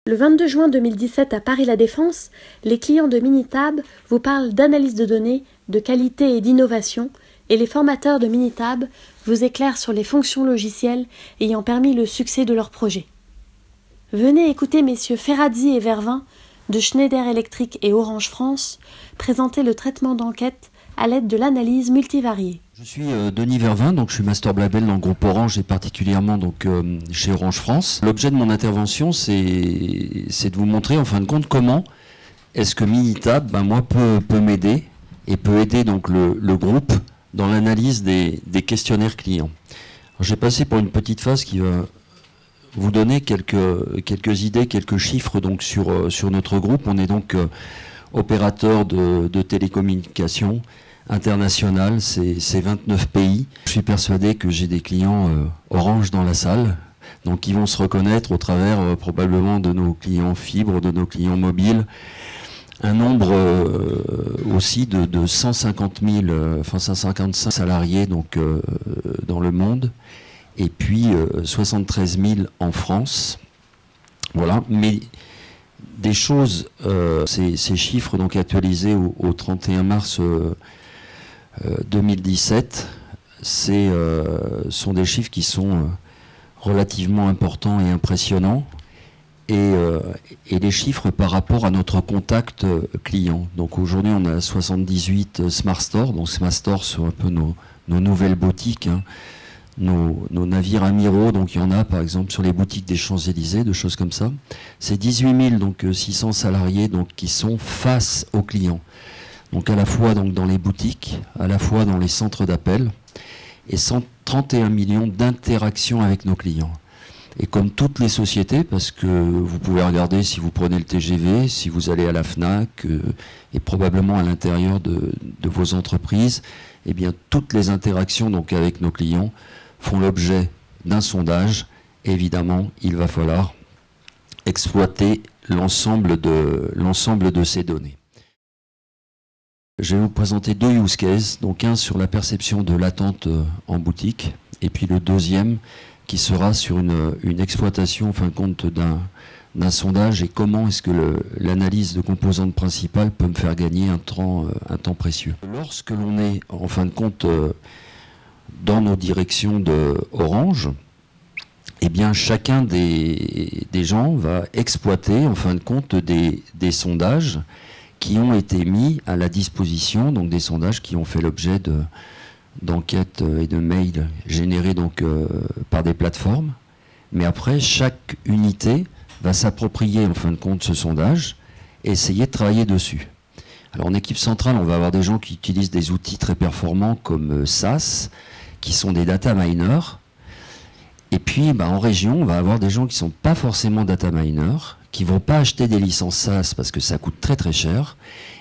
Le 22 juin 2017 à Paris La Défense, les clients de Minitab vous parlent d'analyse de données, de qualité et d'innovation, et les formateurs de Minitab vous éclairent sur les fonctions logicielles ayant permis le succès de leur projet. Venez écouter messieurs Ferrazzi et Vervin de Schneider Electric et Orange France présenter le traitement d'enquête à l'aide de l'analyse multivariée. Je suis Denis Vervin, donc je suis Master Label dans le groupe Orange et particulièrement donc, chez Orange France. L'objet de mon intervention, c'est de vous montrer en fin de compte comment est-ce que Minitab, moi, peut m'aider et peut aider donc le groupe dans l'analyse des questionnaires clients. J'ai passé pour une petite phase qui va vous donner quelques idées, quelques chiffres donc sur notre groupe. On est donc opérateur de télécommunications international, c'est 29 pays. Je suis persuadé que j'ai des clients Orange dans la salle, donc ils vont se reconnaître au travers probablement de nos clients fibres, de nos clients mobiles. Un nombre aussi de 150 000, enfin 155 salariés donc, dans le monde, et puis 73 000 en France. Voilà, mais des choses, ces chiffres donc actualisés au 31 mars 2017, sont des chiffres qui sont relativement importants et impressionnants, et les chiffres par rapport à notre contact client. Donc aujourd'hui on a 78 Smart Stores, donc Smart Stores sont un peu nos nouvelles boutiques, hein, nos navires amiraux, donc il y en a par exemple sur les boutiques des Champs-Élysées, de choses comme ça. C'est 18 000, donc 600 salariés donc, qui sont face aux clients. Donc à la fois donc, dans les boutiques, à la fois dans les centres d'appel, et 131 millions d'interactions avec nos clients. Et comme toutes les sociétés, parce que vous pouvez regarder si vous prenez le TGV, si vous allez à la FNAC, et probablement à l'intérieur de vos entreprises, eh bien toutes les interactions donc, avec nos clients font l'objet d'un sondage. Et évidemment, il va falloir exploiter l'ensemble de ces données. Je vais vous présenter deux use cases, donc un sur la perception de l'attente en boutique, et puis le deuxième qui sera sur une exploitation en fin de compte d'un sondage et comment est-ce que l'analyse de composantes principales peut me faire gagner un temps précieux. Lorsque l'on est en fin de compte dans nos directions de Orange, eh bien chacun des gens va exploiter en fin de compte des sondages qui ont été mis à la disposition, donc des sondages qui ont fait l'objet d'enquêtes et de mails générés donc, par des plateformes. Mais après, chaque unité va s'approprier en fin de compte ce sondage et essayer de travailler dessus. Alors en équipe centrale, on va avoir des gens qui utilisent des outils très performants comme SAS, qui sont des data miners. Et puis en région, on va avoir des gens qui ne sont pas forcément data miners, qui ne vont pas acheter des licences SaaS parce que ça coûte très très cher,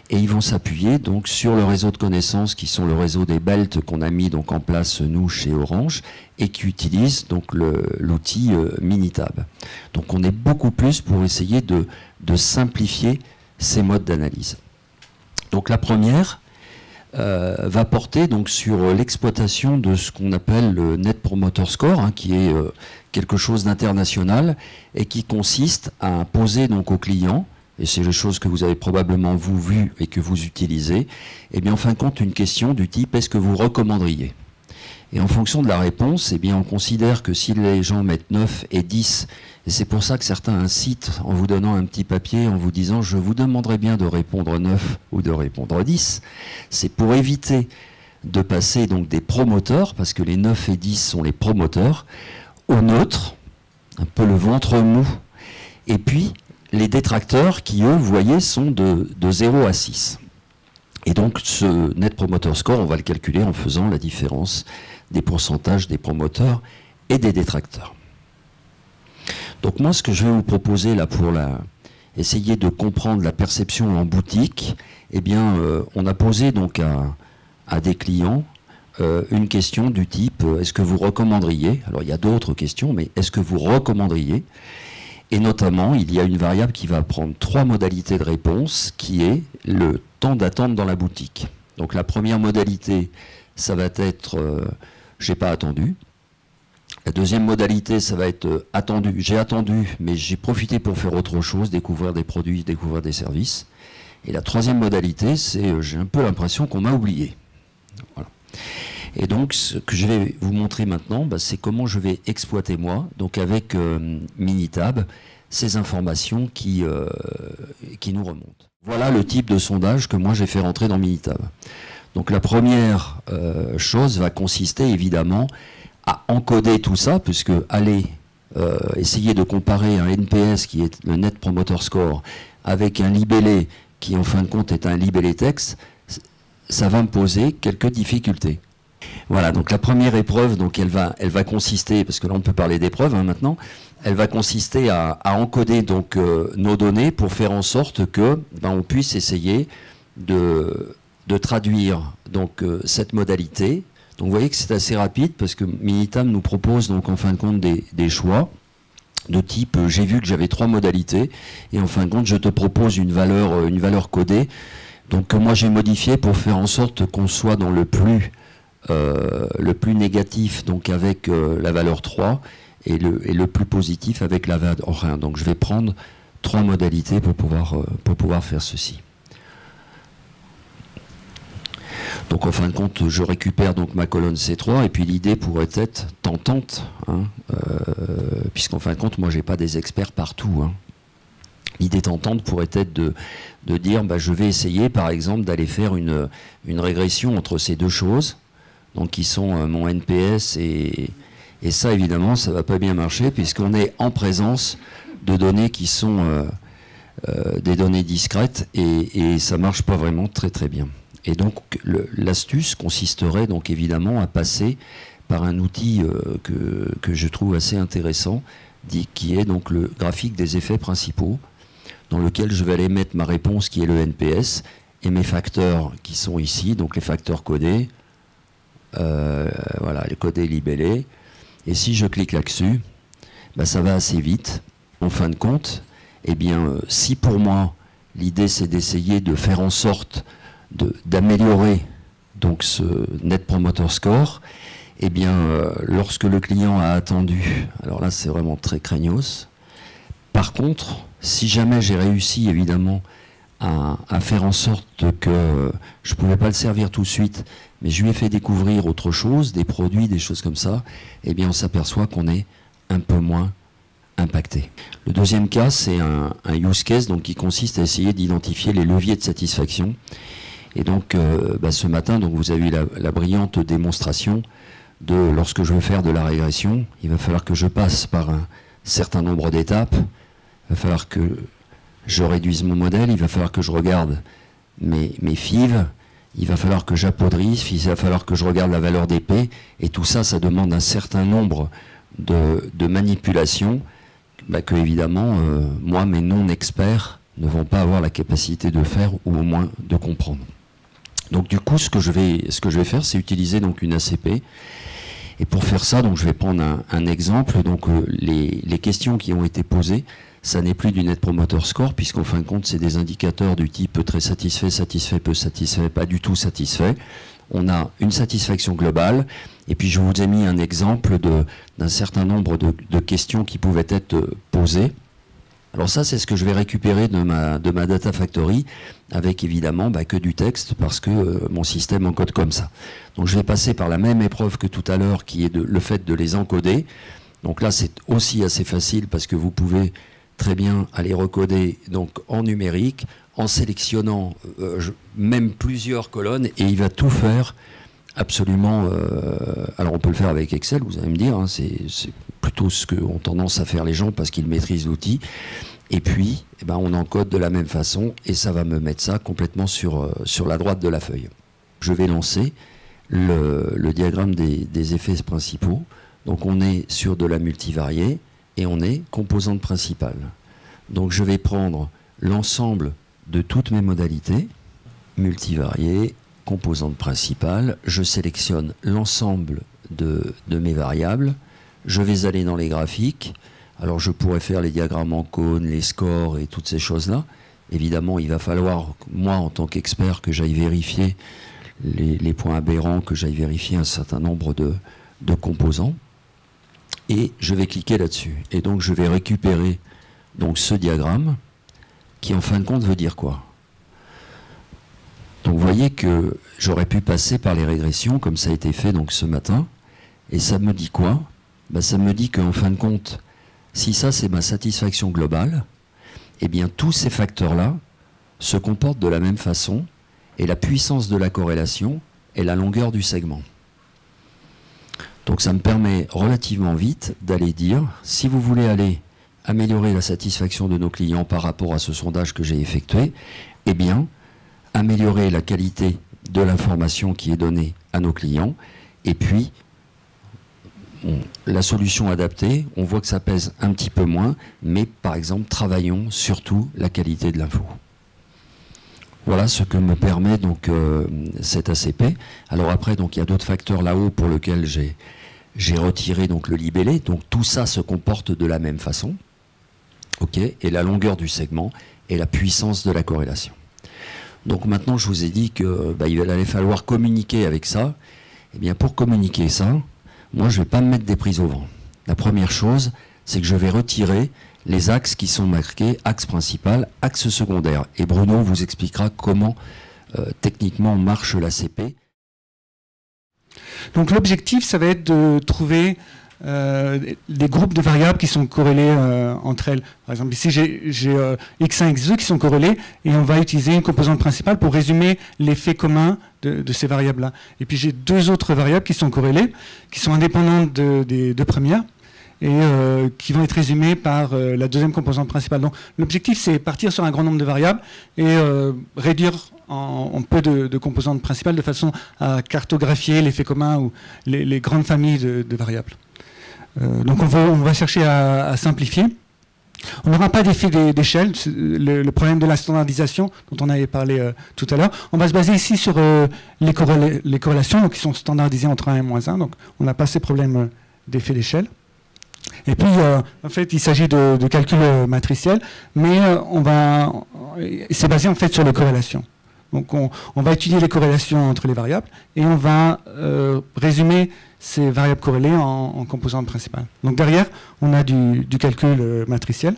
et ils vont s'appuyer donc sur le réseau de connaissances qui sont le réseau des belts qu'on a mis donc en place nous chez Orange et qui utilisent donc l'outil Minitab. Donc on est beaucoup plus pour essayer de simplifier ces modes d'analyse. Donc la première va porter donc sur l'exploitation de ce qu'on appelle le Net Promoter Score, hein, qui est quelque chose d'international et qui consiste à poser donc aux clients, et c'est les choses que vous avez probablement vous vues et que vous utilisez, et bien en fin de compte une question du type est-ce que vous recommanderiez? Et en fonction de la réponse, eh bien on considère que si les gens mettent 9 et 10, et c'est pour ça que certains incitent en vous donnant un petit papier, en vous disant je vous demanderai bien de répondre 9 ou de répondre 10, c'est pour éviter de passer donc des promoteurs, parce que les 9 et 10 sont les promoteurs, aux neutres, un peu le ventre mou, et puis les détracteurs qui eux, vous voyez, sont de 0 à 6. Et donc ce Net Promoter Score, on va le calculer en faisant la différence des pourcentages des promoteurs et des détracteurs. Donc moi, ce que je vais vous proposer là pour essayer de comprendre la perception en boutique, eh bien, on a posé donc à des clients une question du type est-ce que vous recommanderiez? Alors il y a d'autres questions, mais est-ce que vous recommanderiez? Et notamment, il y a une variable qui va prendre 3 modalités de réponse, qui est le temps d'attente dans la boutique. Donc la première modalité, ça va être j'ai pas attendu. La deuxième modalité, ça va être attendu. J'ai attendu, mais j'ai profité pour faire autre chose, découvrir des produits, découvrir des services. Et la troisième modalité, c'est j'ai un peu l'impression qu'on m'a oublié. Voilà. Et donc, ce que je vais vous montrer maintenant, c'est comment je vais exploiter moi, donc avec Minitab, ces informations qui nous remontent. Voilà le type de sondage que moi j'ai fait rentrer dans Minitab. Donc la première chose va consister évidemment à encoder tout ça, puisque aller essayer de comparer un NPS qui est le Net Promoter Score avec un libellé qui en fin de compte est un libellé texte, ça va me poser quelques difficultés. Voilà, donc la première épreuve, donc elle va consister, parce que là on peut parler d'épreuve maintenant, elle va consister à encoder donc nos données pour faire en sorte que on puisse essayer de traduire donc cette modalité. Donc vous voyez que c'est assez rapide parce que Minitab nous propose donc en fin de compte des choix de type j'ai vu que j'avais 3 modalités et en fin de compte je te propose une valeur codée. Donc que moi j'ai modifié pour faire en sorte qu'on soit dans le plus négatif donc avec la valeur 3 et le plus positif avec la valeur 1. Donc je vais prendre 3 modalités pour pouvoir faire ceci. Donc en fin de compte, je récupère donc ma colonne C3 et puis l'idée pourrait être tentante, hein, puisqu'en fin de compte, moi j'ai pas des experts partout. Hein. L'idée tentante pourrait être de dire, je vais essayer par exemple d'aller faire une régression entre ces deux choses, donc qui sont mon NPS et ça évidemment ça va pas bien marcher puisqu'on est en présence de données qui sont des données discrètes et ça marche pas vraiment très très bien. Et donc l'astuce consisterait donc évidemment à passer par un outil que je trouve assez intéressant, qui est donc le graphique des effets principaux, dans lequel je vais aller mettre ma réponse qui est le NPS et mes facteurs qui sont ici, donc les facteurs codés, voilà, les codés libellés. Et si je clique là-dessus, ça va assez vite. En fin de compte, eh bien, si pour moi l'idée c'est d'essayer de faire en sorte d'améliorer donc ce Net Promoter Score, eh bien, lorsque le client a attendu, alors là c'est vraiment très craignos. Par contre, si jamais j'ai réussi évidemment à faire en sorte que je ne pouvais pas le servir tout de suite, mais je lui ai fait découvrir autre chose, des produits, des choses comme ça, eh bien on s'aperçoit qu'on est un peu moins impacté. Le deuxième cas, c'est un use case donc, qui consiste à essayer d'identifier les leviers de satisfaction. Et donc, ce matin, donc, vous avez eu la brillante démonstration de lorsque je veux faire de la régression, il va falloir que je passe par un certain nombre d'étapes, il va falloir que je réduise mon modèle, il va falloir que je regarde mes FIV, il va falloir que j'appaudrisse, il va falloir que je regarde la valeur des P, et tout ça, ça demande un certain nombre de manipulations que, évidemment, moi, mes non-experts ne vont pas avoir la capacité de faire, ou au moins de comprendre. Donc du coup, ce que je vais faire, c'est utiliser donc une ACP. Et pour faire ça, donc je vais prendre un exemple. Donc les questions qui ont été posées, ça n'est plus du Net Promoter Score, puisqu'en fin de compte, c'est des indicateurs du type très satisfait, satisfait, peu satisfait, pas du tout satisfait. On a une satisfaction globale. Et puis je vous ai mis un exemple d'un certain nombre de questions qui pouvaient être posées. Alors ça, c'est ce que je vais récupérer de ma Data Factory, avec évidemment que du texte, parce que mon système encode comme ça. Donc je vais passer par la même épreuve que tout à l'heure, qui est le fait de les encoder. Donc là, c'est aussi assez facile, parce que vous pouvez très bien aller recoder donc, en numérique, en sélectionnant même plusieurs colonnes, et il va tout faire absolument... alors on peut le faire avec Excel, vous allez me dire, hein, c'est plutôt ce qu'ont tendance à faire les gens parce qu'ils maîtrisent l'outil. Et puis, on encode de la même façon et ça va me mettre ça complètement sur la droite de la feuille. Je vais lancer le diagramme des effets principaux. Donc on est sur de la multivariée et on est composante principale. Donc je vais prendre l'ensemble de toutes mes modalités, multivariée, composante principale, je sélectionne l'ensemble de mes variables. Je vais aller dans les graphiques. Alors je pourrais faire les diagrammes en cône, les scores et toutes ces choses-là. Évidemment, il va falloir, moi en tant qu'expert, que j'aille vérifier les points aberrants, que j'aille vérifier un certain nombre de composants. Et je vais cliquer là-dessus. Et donc je vais récupérer donc, ce diagramme qui en fin de compte veut dire quoi? Donc vous voyez que j'aurais pu passer par les régressions comme ça a été fait donc, ce matin. Et ça me dit quoi? Ben, ça me dit qu'en fin de compte, si ça c'est ma satisfaction globale, eh bien tous ces facteurs-là se comportent de la même façon et la puissance de la corrélation est la longueur du segment. Donc ça me permet relativement vite d'aller dire, si vous voulez aller améliorer la satisfaction de nos clients par rapport à ce sondage que j'ai effectué, eh bien, améliorer la qualité de l'information qui est donnée à nos clients, et puis la solution adaptée, on voit que ça pèse un petit peu moins, mais par exemple, travaillons surtout la qualité de l'info. Voilà ce que me permet donc cet ACP. Alors après, donc il y a d'autres facteurs là-haut pour lesquels j'ai retiré donc le libellé. Donc tout ça se comporte de la même façon. OK, et la longueur du segment et la puissance de la corrélation. Donc maintenant, je vous ai dit que il allait falloir communiquer avec ça. Eh bien, pour communiquer ça, moi, je ne vais pas me mettre des prises au vent. La première chose, c'est que je vais retirer les axes qui sont marqués axe principal, axe secondaire. Et Bruno vous expliquera comment techniquement marche l'ACP. Donc l'objectif, ça va être de trouver des groupes de variables qui sont corrélés entre elles. Par exemple, ici, j'ai x1, x2 qui sont corrélés, et on va utiliser une composante principale pour résumer l'effet commun de ces variables-là. Et puis j'ai deux autres variables qui sont corrélées, qui sont indépendantes des deux premières, et qui vont être résumées par la deuxième composante principale. Donc l'objectif, c'est partir sur un grand nombre de variables et réduire en peu de composantes principales de façon à cartographier l'effet commun ou les grandes familles de variables. Donc on va chercher à simplifier. On n'aura pas d'effet d'échelle, le problème de la standardisation dont on avait parlé tout à l'heure. On va se baser ici sur les corrélations donc, qui sont standardisées entre 1 et -1, donc on n'a pas ces problèmes d'effet d'échelle. Et puis, en fait, il s'agit de calcul matriciel, mais c'est basé en fait sur les corrélations. Donc, on va étudier les corrélations entre les variables et on va résumer ces variables corrélées en composantes principales. Donc, derrière, on a du calcul matriciel.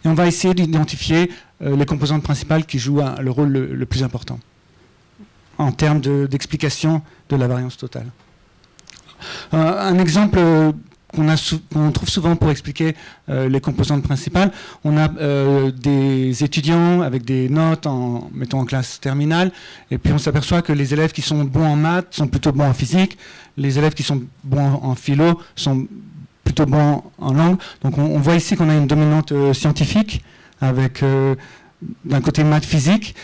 Et on va essayer d'identifier les composantes principales qui jouent le rôle le plus important en termes d'explication de la variance totale. Un exemple qu'on trouve souvent pour expliquer les composantes principales. On a des étudiants avec des notes mettons en classe terminale, et puis on s'aperçoit que les élèves qui sont bons en maths sont plutôt bons en physique, les élèves qui sont bons en philo sont plutôt bons en langue. Donc on voit ici qu'on a une dominante scientifique avec d'un côté maths physique,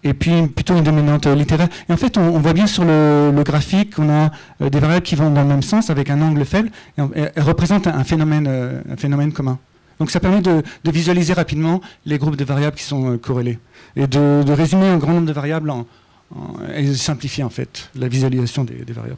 et puis plutôt une dominante littéraire. Et en fait, on voit bien sur le graphique qu'on a des variables qui vont dans le même sens avec un angle faible, et elles représentent un phénomène commun. Donc ça permet de visualiser rapidement les groupes de variables qui sont corrélés, et de résumer un grand nombre de variables et de simplifier en fait la visualisation des variables.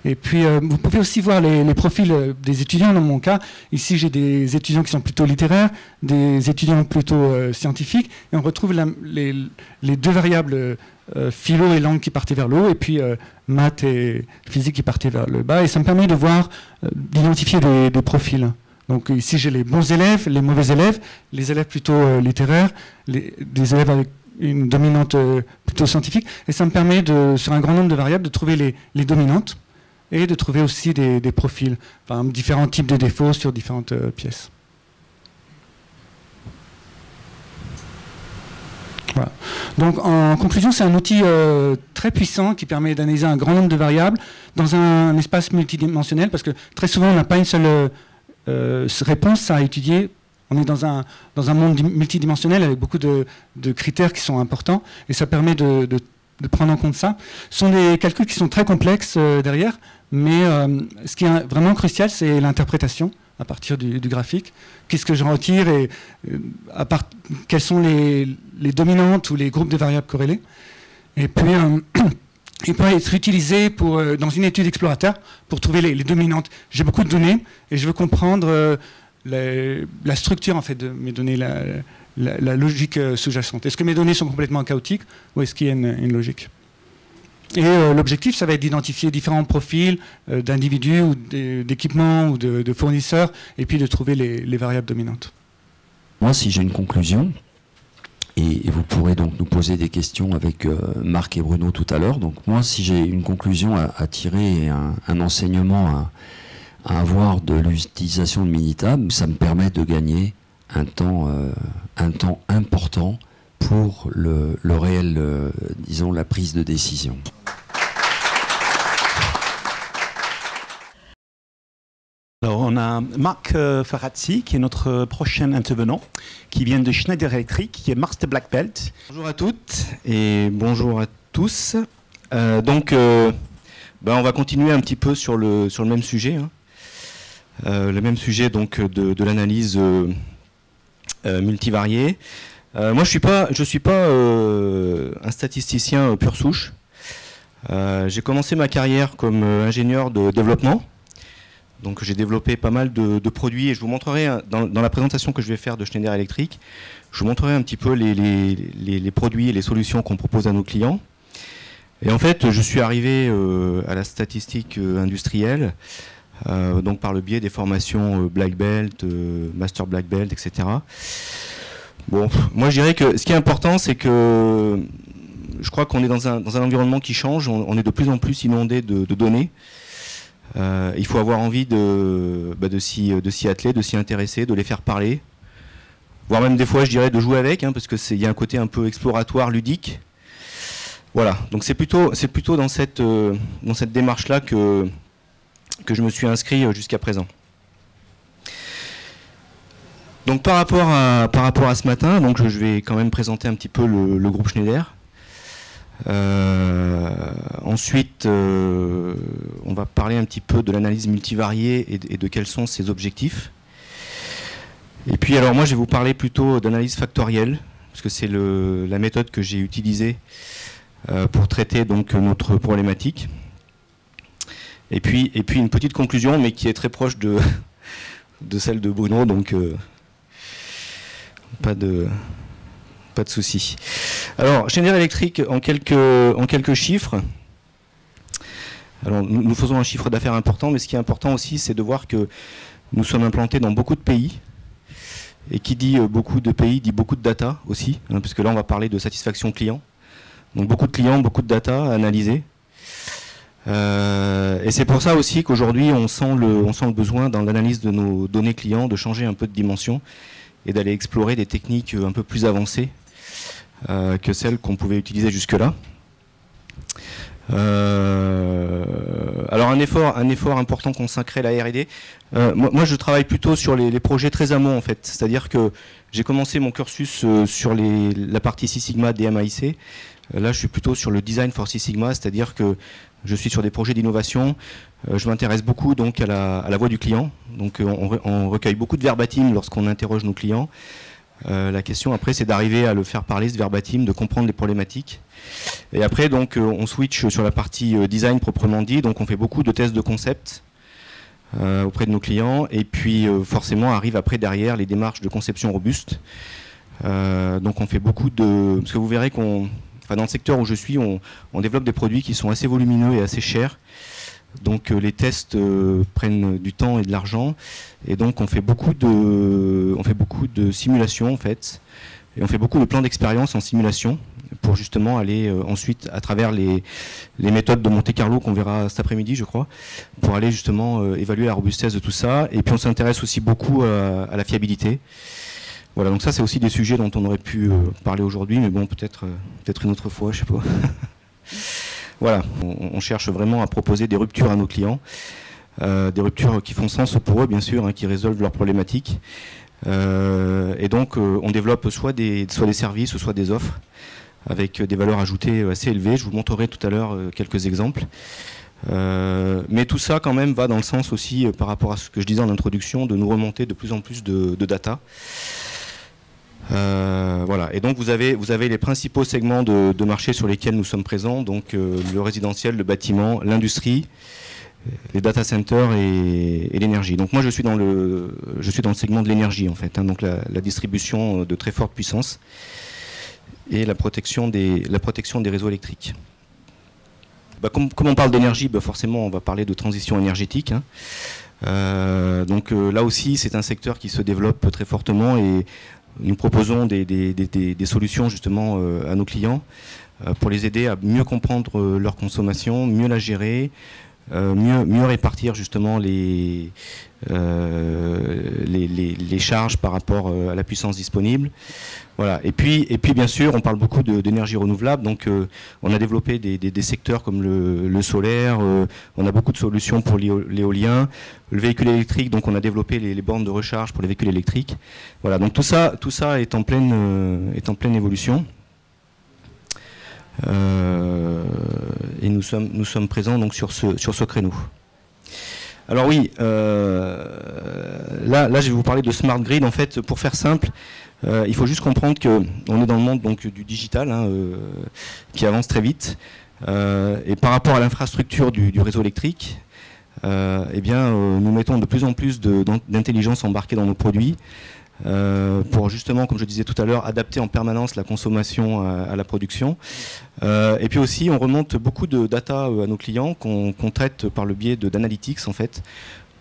Et puis, vous pouvez aussi voir les profils des étudiants. Dans mon cas, ici, j'ai des étudiants qui sont plutôt littéraires, des étudiants plutôt scientifiques. Et on retrouve les deux variables philo et langue qui partaient vers le haut, et puis maths et physique qui partaient vers le bas. Et ça me permet de voir, d'identifier des profils. Donc ici, j'ai les bons élèves, les mauvais élèves, les élèves plutôt littéraires, des élèves avec une dominante plutôt scientifique. Et ça me permet, sur un grand nombre de variables, de trouver les dominantes, et de trouver aussi des profils, enfin, différents types de défauts sur différentes pièces. Voilà. Donc en conclusion, c'est un outil très puissant qui permet d'analyser un grand nombre de variables dans un espace multidimensionnel, parce que très souvent on n'a pas une seule réponse à étudier. On est dans un monde multidimensionnel avec beaucoup de critères qui sont importants, et ça permet de prendre en compte ça. Ce sont des calculs qui sont très complexes derrière, mais ce qui est vraiment crucial, c'est l'interprétation à partir du graphique. Qu'est-ce que j'en retire, et quelles sont les dominantes ou les groupes de variables corrélés. Et puis, il peut être utilisé dans une étude exploratoire pour trouver les dominantes. J'ai beaucoup de données et je veux comprendre la structure en fait, de mes données, la logique sous-jacente. Est-ce que mes données sont complètement chaotiques ou est-ce qu'il y a une logique? Et l'objectif, ça va être d'identifier différents profils d'individus ou d'équipements ou de fournisseurs, et puis de trouver les variables dominantes. Moi, si j'ai une conclusion, et vous pourrez donc nous poser des questions avec Marc et Bruno tout à l'heure, donc moi, si j'ai une conclusion à tirer et un enseignement à avoir de l'utilisation de Minitab, ça me permet de gagner un temps important pour le réel, disons, la prise de décision. Alors, on a Marc Farazzi, qui est notre prochain intervenant, qui vient de Schneider Electric, qui est Master Black Belt. Bonjour à toutes et bonjour à tous. On va continuer un petit peu sur le même sujet. Le même sujet donc de l'analyse multivariée. Moi, je suis pas un statisticien pure souche. J'ai commencé ma carrière comme ingénieur de développement. Donc j'ai développé pas mal de produits et je vous montrerai, dans la présentation que je vais faire de Schneider Electric, je vous montrerai un petit peu les produits et les solutions qu'on propose à nos clients. Et en fait, je suis arrivé à la statistique industrielle, donc par le biais des formations Black Belt, Master Black Belt, etc. Bon, moi je dirais que ce qui est important, c'est que je crois qu'on est dans un environnement qui change, on est de plus en plus inondé de données. Il faut avoir envie de s'y atteler, de s'y intéresser, de les faire parler, voire même des fois, je dirais, de jouer avec, parce qu'il y a un côté un peu exploratoire, ludique. Voilà, donc c'est plutôt dans cette démarche-là que je me suis inscrit jusqu'à présent. Donc par rapport à ce matin, donc je vais quand même présenter un petit peu le groupe Schneider. Ensuite, on va parler un petit peu de l'analyse multivariée et de quels sont ses objectifs. Et puis alors moi je vais vous parler plutôt d'analyse factorielle, parce que c'est la méthode que j'ai utilisée pour traiter donc notre problématique. Et puis une petite conclusion, mais qui est très proche de celle de Bruno, donc pas de souci. Alors, Schneider Electric, en quelques chiffres. Alors, nous faisons un chiffre d'affaires important, mais ce qui est important aussi, c'est de voir que nous sommes implantés dans beaucoup de pays. Et qui dit beaucoup de pays, dit beaucoup de data aussi, puisque là, on va parler de satisfaction client. Donc, beaucoup de clients, beaucoup de data à analyser. Et c'est pour ça aussi qu'aujourd'hui, on sent le besoin, dans l'analyse de nos données clients, de changer un peu de dimension et d'aller explorer des techniques un peu plus avancées que celles qu'on pouvait utiliser jusque-là. Alors un effort important consacré à la R&D. Moi je travaille plutôt sur les projets très amont en fait. C'est-à-dire que j'ai commencé mon cursus sur la partie Six Sigma DMAIC. Là je suis plutôt sur le design for Six Sigma, c'est-à-dire que je suis sur des projets d'innovation. Je m'intéresse beaucoup donc à la voix du client. Donc on recueille beaucoup de verbatim lorsqu'on interroge nos clients. La question après c'est d'arriver à le faire parler ce verbatim, de comprendre les problématiques. Et après donc on switch sur la partie design proprement dit, donc on fait beaucoup de tests de concept auprès de nos clients et puis forcément arrive après derrière les démarches de conception robuste. Donc on fait beaucoup parce que vous verrez dans le secteur où je suis, on développe des produits qui sont assez volumineux et assez chers. Donc les tests prennent du temps et de l'argent et donc on fait beaucoup de simulations en fait et on fait beaucoup de plans d'expérience en simulation pour justement aller ensuite à travers les méthodes de Monte Carlo qu'on verra cet après-midi je crois pour aller justement évaluer la robustesse de tout ça et puis on s'intéresse aussi beaucoup à la fiabilité. Voilà, donc ça c'est aussi des sujets dont on aurait pu parler aujourd'hui mais bon peut-être une autre fois, je sais pas. Voilà, on cherche vraiment à proposer des ruptures à nos clients, des ruptures qui font sens pour eux, bien sûr, qui résolvent leurs problématiques. Et donc, on développe soit des services, soit des offres, avec des valeurs ajoutées assez élevées. Je vous montrerai tout à l'heure quelques exemples. Mais tout ça, quand même, va dans le sens aussi, par rapport à ce que je disais en introduction, de nous remonter de plus en plus de data. Voilà. Et donc vous avez les principaux segments de marché sur lesquels nous sommes présents, donc le résidentiel, le bâtiment, l'industrie, les data centers et l'énergie. Donc moi je suis dans le segment de l'énergie en fait, donc la distribution de très forte puissance et la protection des réseaux électriques. comme on parle d'énergie, forcément on va parler de transition énergétique, hein. Donc là aussi c'est un secteur qui se développe très fortement et nous proposons des solutions justement à nos clients pour les aider à mieux comprendre leur consommation, mieux la gérer, mieux répartir justement les charges par rapport à la puissance disponible. Voilà. Et puis bien sûr, on parle beaucoup d'énergie renouvelable, donc on a développé des secteurs comme le solaire, on a beaucoup de solutions pour l'éolien, le véhicule électrique, donc on a développé les bornes de recharge pour les véhicules électriques. Voilà, donc tout ça est en pleine évolution. Et nous sommes présents donc sur ce créneau. Alors oui, là je vais vous parler de smart grid. En fait, pour faire simple, il faut juste comprendre qu'on est dans le monde donc du digital, hein, qui avance très vite. Et par rapport à l'infrastructure du réseau électrique, nous mettons de plus en plus d'intelligence embarquée dans nos produits. Pour justement, comme je disais tout à l'heure, adapter en permanence la consommation à la production. Et puis aussi, on remonte beaucoup de data à nos clients qu'on traite par le biais d'analytics en fait,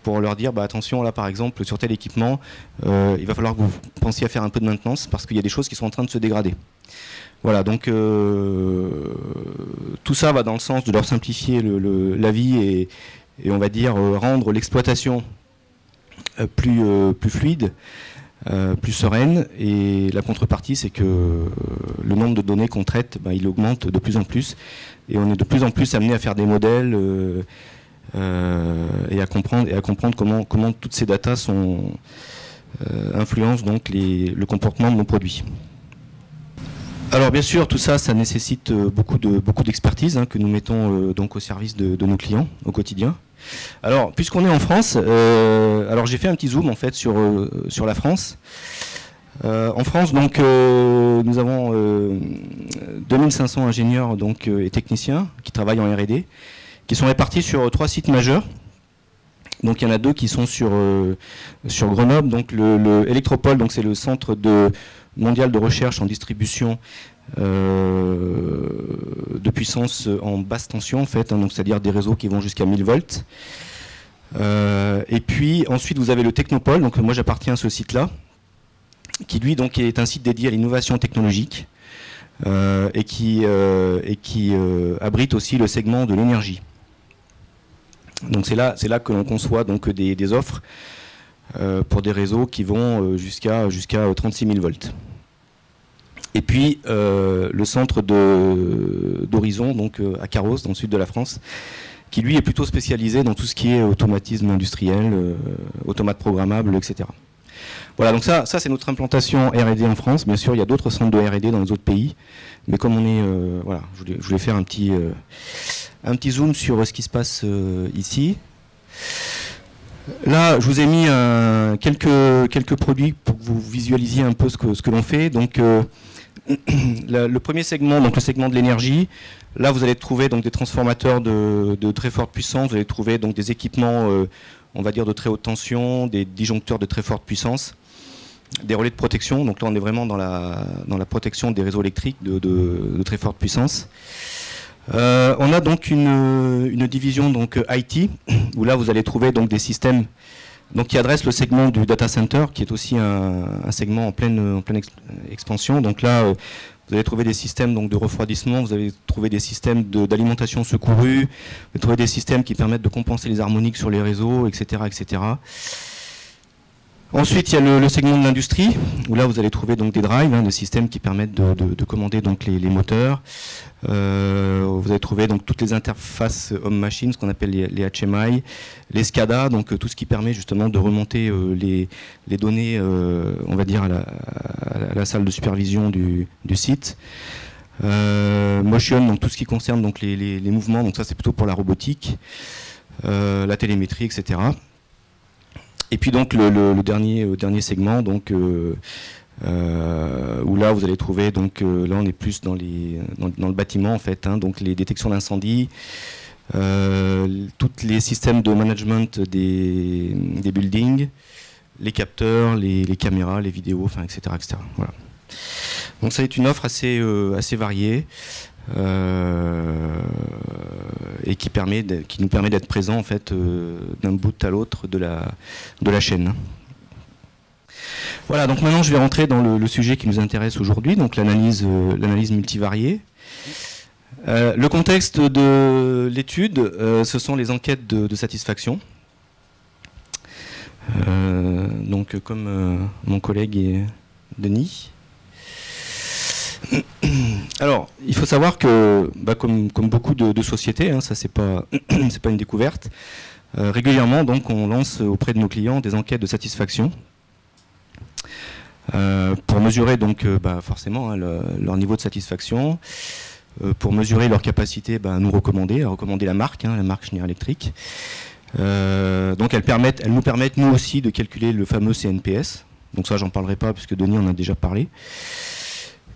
pour leur dire attention, là par exemple, sur tel équipement, il va falloir que vous pensiez à faire un peu de maintenance parce qu'il y a des choses qui sont en train de se dégrader. Voilà, donc tout ça va dans le sens de leur simplifier la vie et on va dire rendre l'exploitation plus fluide. Plus sereine, et la contrepartie c'est que le nombre de données qu'on traite il augmente de plus en plus et on est de plus en plus amené à faire des modèles et à comprendre comment toutes ces datas influencent donc le comportement de nos produits. Alors bien sûr tout ça nécessite beaucoup d'expertise que nous mettons donc au service de nos clients au quotidien. Alors, puisqu'on est en France, alors j'ai fait un petit zoom en fait sur la France. En France, donc, nous avons 2500 ingénieurs donc, et techniciens qui travaillent en R&D, qui sont répartis sur 3 sites majeurs. Donc, il y en a 2 qui sont sur Grenoble. Donc, le Electropole, donc c'est le centre mondial de recherche en distribution de puissance en basse tension en fait, donc c'est-à-dire des réseaux qui vont jusqu'à 1000 volts. Et puis ensuite vous avez le Technopole, donc moi j'appartiens à ce site-là, qui lui donc est un site dédié à l'innovation technologique et qui abrite aussi le segment de l'énergie. Donc c'est là que l'on conçoit donc des offres pour des réseaux qui vont jusqu'à 36 000 volts. Et puis le centre d'Horizon, donc à Carros, dans le sud de la France, qui lui est plutôt spécialisé dans tout ce qui est automatisme industriel, automates programmables, etc. Voilà, donc ça c'est notre implantation R&D en France. Bien sûr, il y a d'autres centres de R&D dans les autres pays, mais comme on est, voilà, je voulais faire un petit zoom sur ce qui se passe ici. Là, je vous ai mis quelques produits pour que vous visualisiez un peu ce que l'on fait. Donc le premier segment, donc le segment de l'énergie, là vous allez trouver donc des transformateurs de très forte puissance, vous allez trouver donc des équipements on va dire de très haute tension, des disjoncteurs de très forte puissance, des relais de protection. Donc là on est vraiment dans la protection des réseaux électriques de très forte puissance. On a donc une division donc IT, où là vous allez trouver donc des systèmes donc, qui adressent le segment du data center, qui est aussi un segment en pleine expansion. Donc là, vous allez trouver des systèmes donc, de refroidissement, vous allez trouver des systèmes d'alimentation secourue, vous allez trouver des systèmes qui permettent de compenser les harmoniques sur les réseaux, etc. etc. Ensuite, il y a le segment de l'industrie, où là vous allez trouver donc des drives, des systèmes qui permettent de commander donc les moteurs. Vous allez trouver donc toutes les interfaces homme-machine, ce qu'on appelle les HMI, les SCADA, donc tout ce qui permet justement de remonter les données, on va dire, à la salle de supervision du site. Motion, donc tout ce qui concerne donc les mouvements, donc ça c'est plutôt pour la robotique, la télémétrie, etc. Et puis donc le dernier segment, donc où là vous allez trouver donc là on est plus dans le bâtiment en fait, donc les détections d'incendie, tous les systèmes de management des buildings, les capteurs, les caméras, les vidéos, enfin etc. etc. Voilà. Donc ça est une offre assez variée. et qui nous permet d'être présent en fait d'un bout à l'autre de la chaîne. Voilà, donc maintenant je vais rentrer dans le sujet qui nous intéresse aujourd'hui, donc l'analyse multivariée. Le contexte de l'étude, ce sont les enquêtes de satisfaction. Donc comme mon collègue et Denis. Alors, il faut savoir que, comme beaucoup de sociétés, hein, ça c'est pas une découverte, régulièrement donc on lance auprès de nos clients des enquêtes de satisfaction pour mesurer donc forcément hein, leur niveau de satisfaction, pour mesurer leur capacité à nous recommander, à recommander la marque Schneider Electric. Donc elles nous permettent nous aussi de calculer le fameux CNPS. Donc ça j'en parlerai pas puisque Denis en a déjà parlé.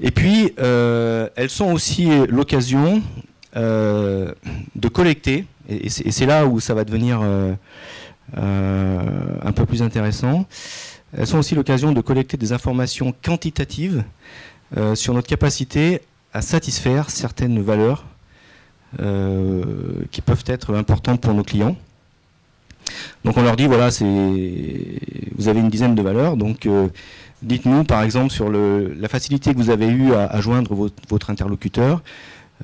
Et puis elles sont aussi l'occasion de collecter, et c'est là où ça va devenir un peu plus intéressant, elles sont aussi l'occasion de collecter des informations quantitatives sur notre capacité à satisfaire certaines valeurs qui peuvent être importantes pour nos clients. Donc on leur dit, voilà, vous avez une dizaine de valeurs, donc dites-nous par exemple sur la facilité que vous avez eue à joindre votre interlocuteur,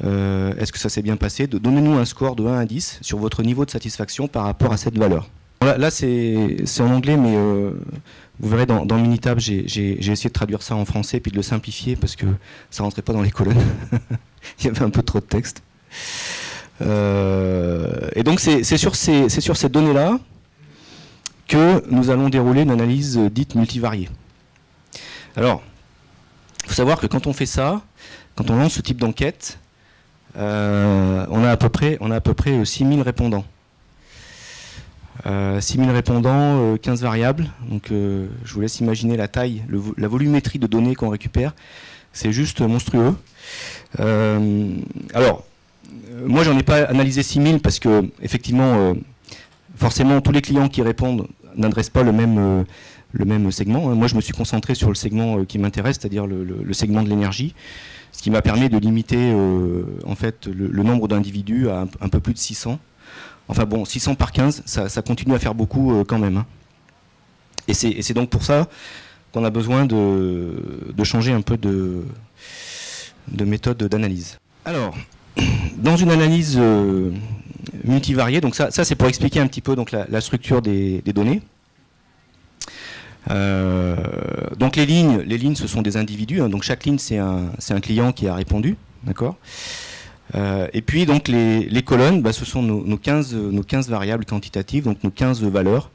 est-ce que ça s'est bien passé? Donnez-nous un score de 1 à 10 sur votre niveau de satisfaction par rapport à cette valeur. Là c'est en anglais, mais vous verrez dans Minitab, j'ai essayé de traduire ça en français puis de le simplifier parce que ça rentrait pas dans les colonnes. Il y avait un peu trop de texte. Et donc c'est sur ces données-là que nous allons dérouler une analyse dite multivariée. Alors, il faut savoir que quand on fait ça, quand on lance ce type d'enquête, on a à peu près 6000 répondants. 6000 répondants, 15 variables. Donc je vous laisse imaginer la taille, la volumétrie de données qu'on récupère. C'est juste monstrueux. Alors, moi, j'en ai pas analysé 6000 parce que, effectivement, forcément, tous les clients qui répondent n'adressent pas le même segment. Moi, je me suis concentré sur le segment qui m'intéresse, c'est-à-dire le segment de l'énergie, ce qui m'a permis de limiter en fait, le nombre d'individus à un peu plus de 600. Enfin bon, 600 par 15, ça continue à faire beaucoup quand même. Hein. Et c'est donc pour ça qu'on a besoin de changer un peu de méthode d'analyse. Alors, dans une analyse multivariée, donc ça c'est pour expliquer un petit peu donc, la structure des données. Donc les lignes ce sont des individus, hein, donc chaque ligne c'est un client qui a répondu, d'accord. Et puis donc les colonnes, ce sont nos 15 variables quantitatives, donc nos 15 valeurs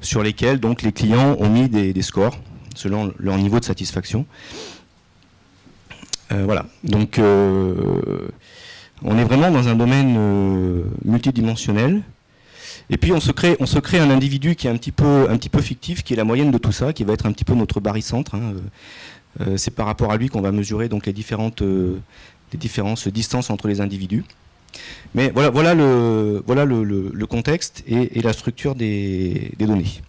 sur lesquelles donc les clients ont mis des scores selon leur niveau de satisfaction. Voilà, donc on est vraiment dans un domaine multidimensionnel. Et puis on se crée un individu qui est un petit peu fictif, qui est la moyenne de tout ça, qui va être un petit peu notre barycentre. Hein. C'est par rapport à lui qu'on va mesurer donc les différentes distances entre les individus. Mais voilà le contexte et la structure des données.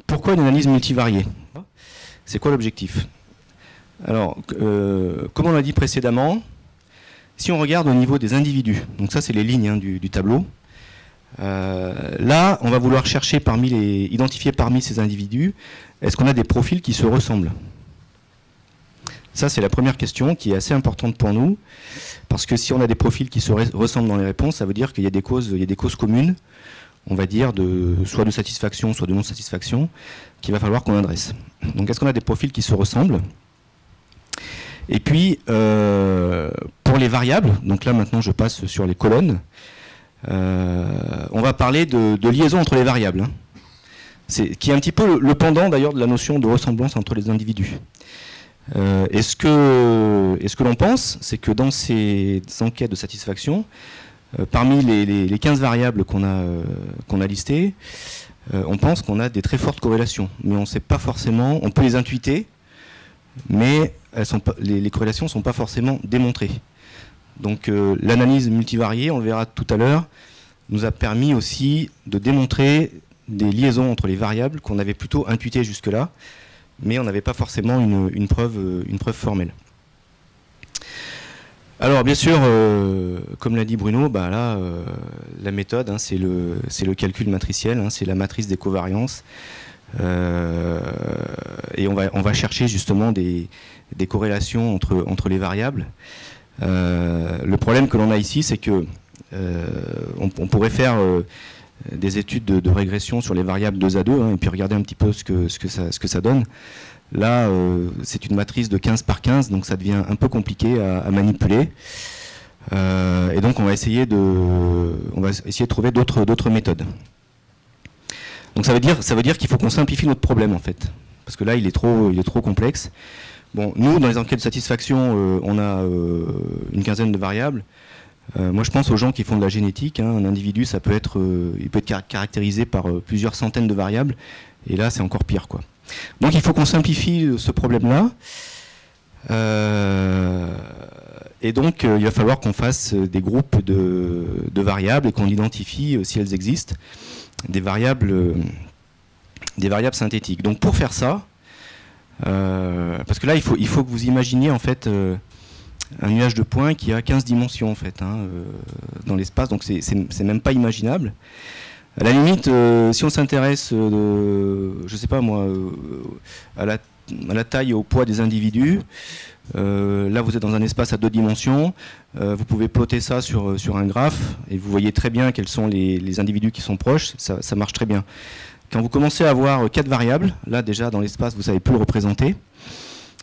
Pourquoi une analyse multivariée? C'est quoi l'objectif? Alors, comme on l'a dit précédemment, si on regarde au niveau des individus, donc ça c'est les lignes hein, du tableau, là on va vouloir chercher identifier parmi ces individus, est-ce qu'on a des profils qui se ressemblent? Ça c'est la première question qui est assez importante pour nous, parce que si on a des profils qui se ressemblent dans les réponses, ça veut dire qu'il y a des causes communes, on va dire, soit de satisfaction, soit de non-satisfaction, qu'il va falloir qu'on adresse. Donc est-ce qu'on a des profils qui se ressemblent? Et puis, pour les variables, donc là maintenant je passe sur les colonnes, on va parler de liaison entre les variables, hein, qui est un petit peu le pendant d'ailleurs de la notion de ressemblance entre les individus. Et ce que l'on pense, c'est que dans ces enquêtes de satisfaction, parmi les 15 variables qu'on a listées, on pense qu'on a des très fortes corrélations, mais on ne sait pas forcément, on peut les intuiter, mais les corrélations ne sont pas forcément démontrées. Donc l'analyse multivariée, on le verra tout à l'heure, nous a permis aussi de démontrer des liaisons entre les variables qu'on avait plutôt intuitées jusque-là, mais on n'avait pas forcément une preuve formelle. Alors bien sûr, comme l'a dit Bruno, bah là, la méthode, hein, c'est le calcul matriciel, hein, c'est la matrice des covariances. Et on va chercher justement des corrélations entre les variables. Le problème que l'on a ici, c'est que on pourrait faire des études de régression sur les variables 2 à 2, hein, et puis regarder un petit peu ce que ça donne. Là, c'est une matrice de 15 par 15, donc ça devient un peu compliqué à manipuler. Et donc on va essayer de trouver d'autres méthodes. Donc ça veut dire qu'il faut qu'on simplifie notre problème en fait, parce que là il est trop complexe. Bon, nous dans les enquêtes de satisfaction, on a une quinzaine de variables. Moi je pense aux gens qui font de la génétique, hein. Un individu il peut être caractérisé par plusieurs centaines de variables, et là c'est encore pire quoi. Donc il faut qu'on simplifie ce problème-là. Et donc il va falloir qu'on fasse des groupes de variables et qu'on identifie, si elles existent, des variables synthétiques. Donc pour faire ça, parce que là il faut que vous imaginiez en fait un nuage de points qui a 15 dimensions en fait, hein, dans l'espace, donc c'est même pas imaginable. À la limite, si on s'intéresse, je sais pas moi, à la taille et au poids des individus, là vous êtes dans un espace à 2 dimensions, vous pouvez plotter ça sur un graphe, et vous voyez très bien quels sont les individus qui sont proches, ça marche très bien. Quand vous commencez à avoir 4 variables, là déjà dans l'espace vous savez plus le représenter,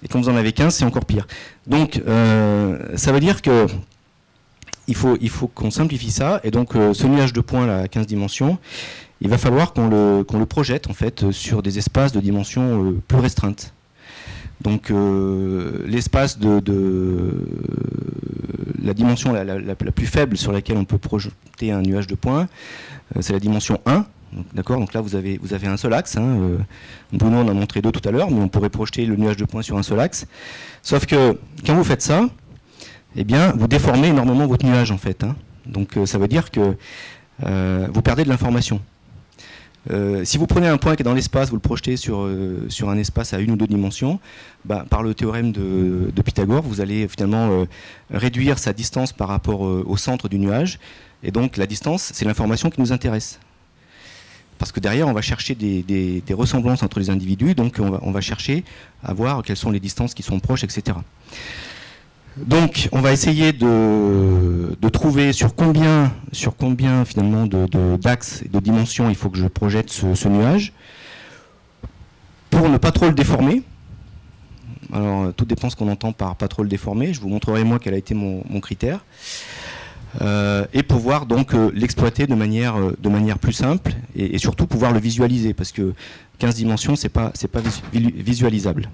et quand vous en avez 15, c'est encore pire. Donc ça veut dire que il faut qu'on simplifie ça, et donc ce nuage de points là, à 15 dimensions, il va falloir qu'on le projette en fait sur des espaces de dimensions plus restreintes. Donc l'espace la dimension la plus faible sur laquelle on peut projeter un nuage de points, c'est la dimension 1. D'accord, donc là vous avez un seul axe, hein. Bruno en a montré 2 tout à l'heure, mais on pourrait projeter le nuage de points sur un seul axe. Sauf que quand vous faites ça, eh bien, vous déformez énormément votre nuage en fait, hein. Donc ça veut dire que vous perdez de l'information. Si vous prenez un point qui est dans l'espace, vous le projetez sur un espace à 1 ou 2 dimensions, bah, par le théorème de Pythagore, vous allez finalement réduire sa distance par rapport au centre du nuage. Et donc la distance, c'est l'information qui nous intéresse. Parce que derrière, on va chercher des ressemblances entre les individus, donc on va chercher à voir quelles sont les distances qui sont proches, etc. Donc, on va essayer de trouver sur combien finalement d'axes et de dimensions il faut que je projette ce nuage pour ne pas trop le déformer. Alors, tout dépend ce qu'on entend par pas trop le déformer. Je vous montrerai moi quel a été mon critère. Et pouvoir donc l'exploiter de manière plus simple et surtout pouvoir le visualiser, parce que 15 dimensions, c'est pas visualisable.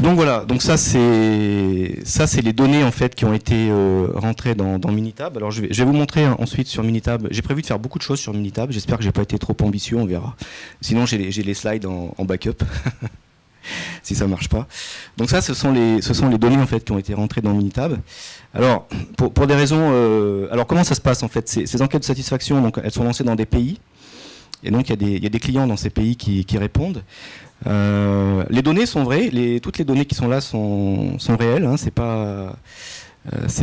Donc voilà, donc ça c'est les données en fait qui ont été rentrées dans Minitab. Alors je vais vous montrer ensuite sur Minitab. J'ai prévu de faire beaucoup de choses sur Minitab. J'espère que j'ai pas été trop ambitieux, on verra. Sinon j'ai les slides en backup si ça marche pas. Donc ça, ce sont les données en fait qui ont été rentrées dans Minitab. Alors pour des raisons, alors comment ça se passe en fait? Ces enquêtes de satisfaction, donc elles sont lancées dans des pays. Et donc il y a des clients dans ces pays qui répondent. Les données sont vraies, toutes les données qui sont là sont réelles, hein, c'est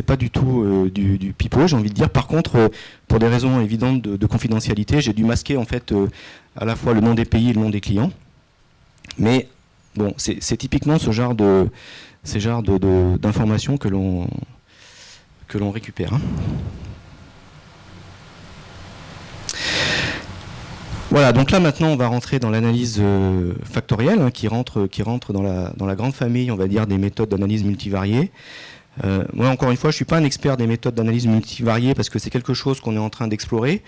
pas du tout du pipeau, j'ai envie de dire. Par contre, pour des raisons évidentes de confidentialité, j'ai dû masquer en fait à la fois le nom des pays et le nom des clients. Mais bon, c'est typiquement ce genre d'informations que l'on récupère, hein. Voilà, donc là maintenant on va rentrer dans l'analyse factorielle, hein, qui rentre dans la grande famille, on va dire, des méthodes d'analyse multivariée. Moi encore une fois, je ne suis pas un expert des méthodes d'analyse multivariée parce que c'est quelque chose qu'on est en train d'explorer.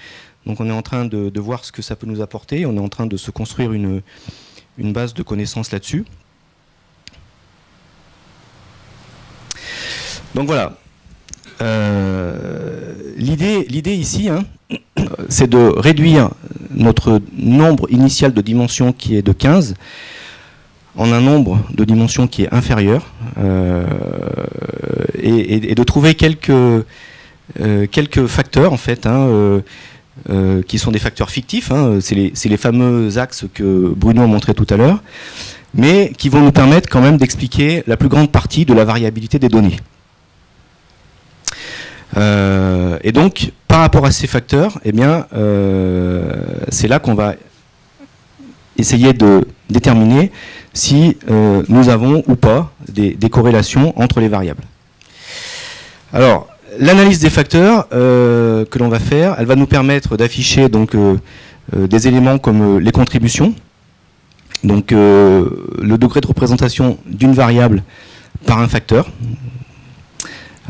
Donc on est en train de voir ce que ça peut nous apporter, on est en train de se construire une base de connaissances là-dessus. Donc voilà. L'idée ici, hein, c'est de réduire notre nombre initial de dimensions qui est de 15 en un nombre de dimensions qui est inférieur, et de trouver quelques facteurs en fait, hein, qui sont des facteurs fictifs, hein, c'est les fameux axes que Bruno a montré tout à l'heure, mais qui vont nous permettre quand même d'expliquer la plus grande partie de la variabilité des données. Et donc, par rapport à ces facteurs, eh bien, c'est là qu'on va essayer de déterminer si nous avons ou pas des corrélations entre les variables. Alors, l'analyse des facteurs que l'on va faire, elle va nous permettre d'afficher donc des éléments comme les contributions, donc le degré de représentation d'une variable par un facteur.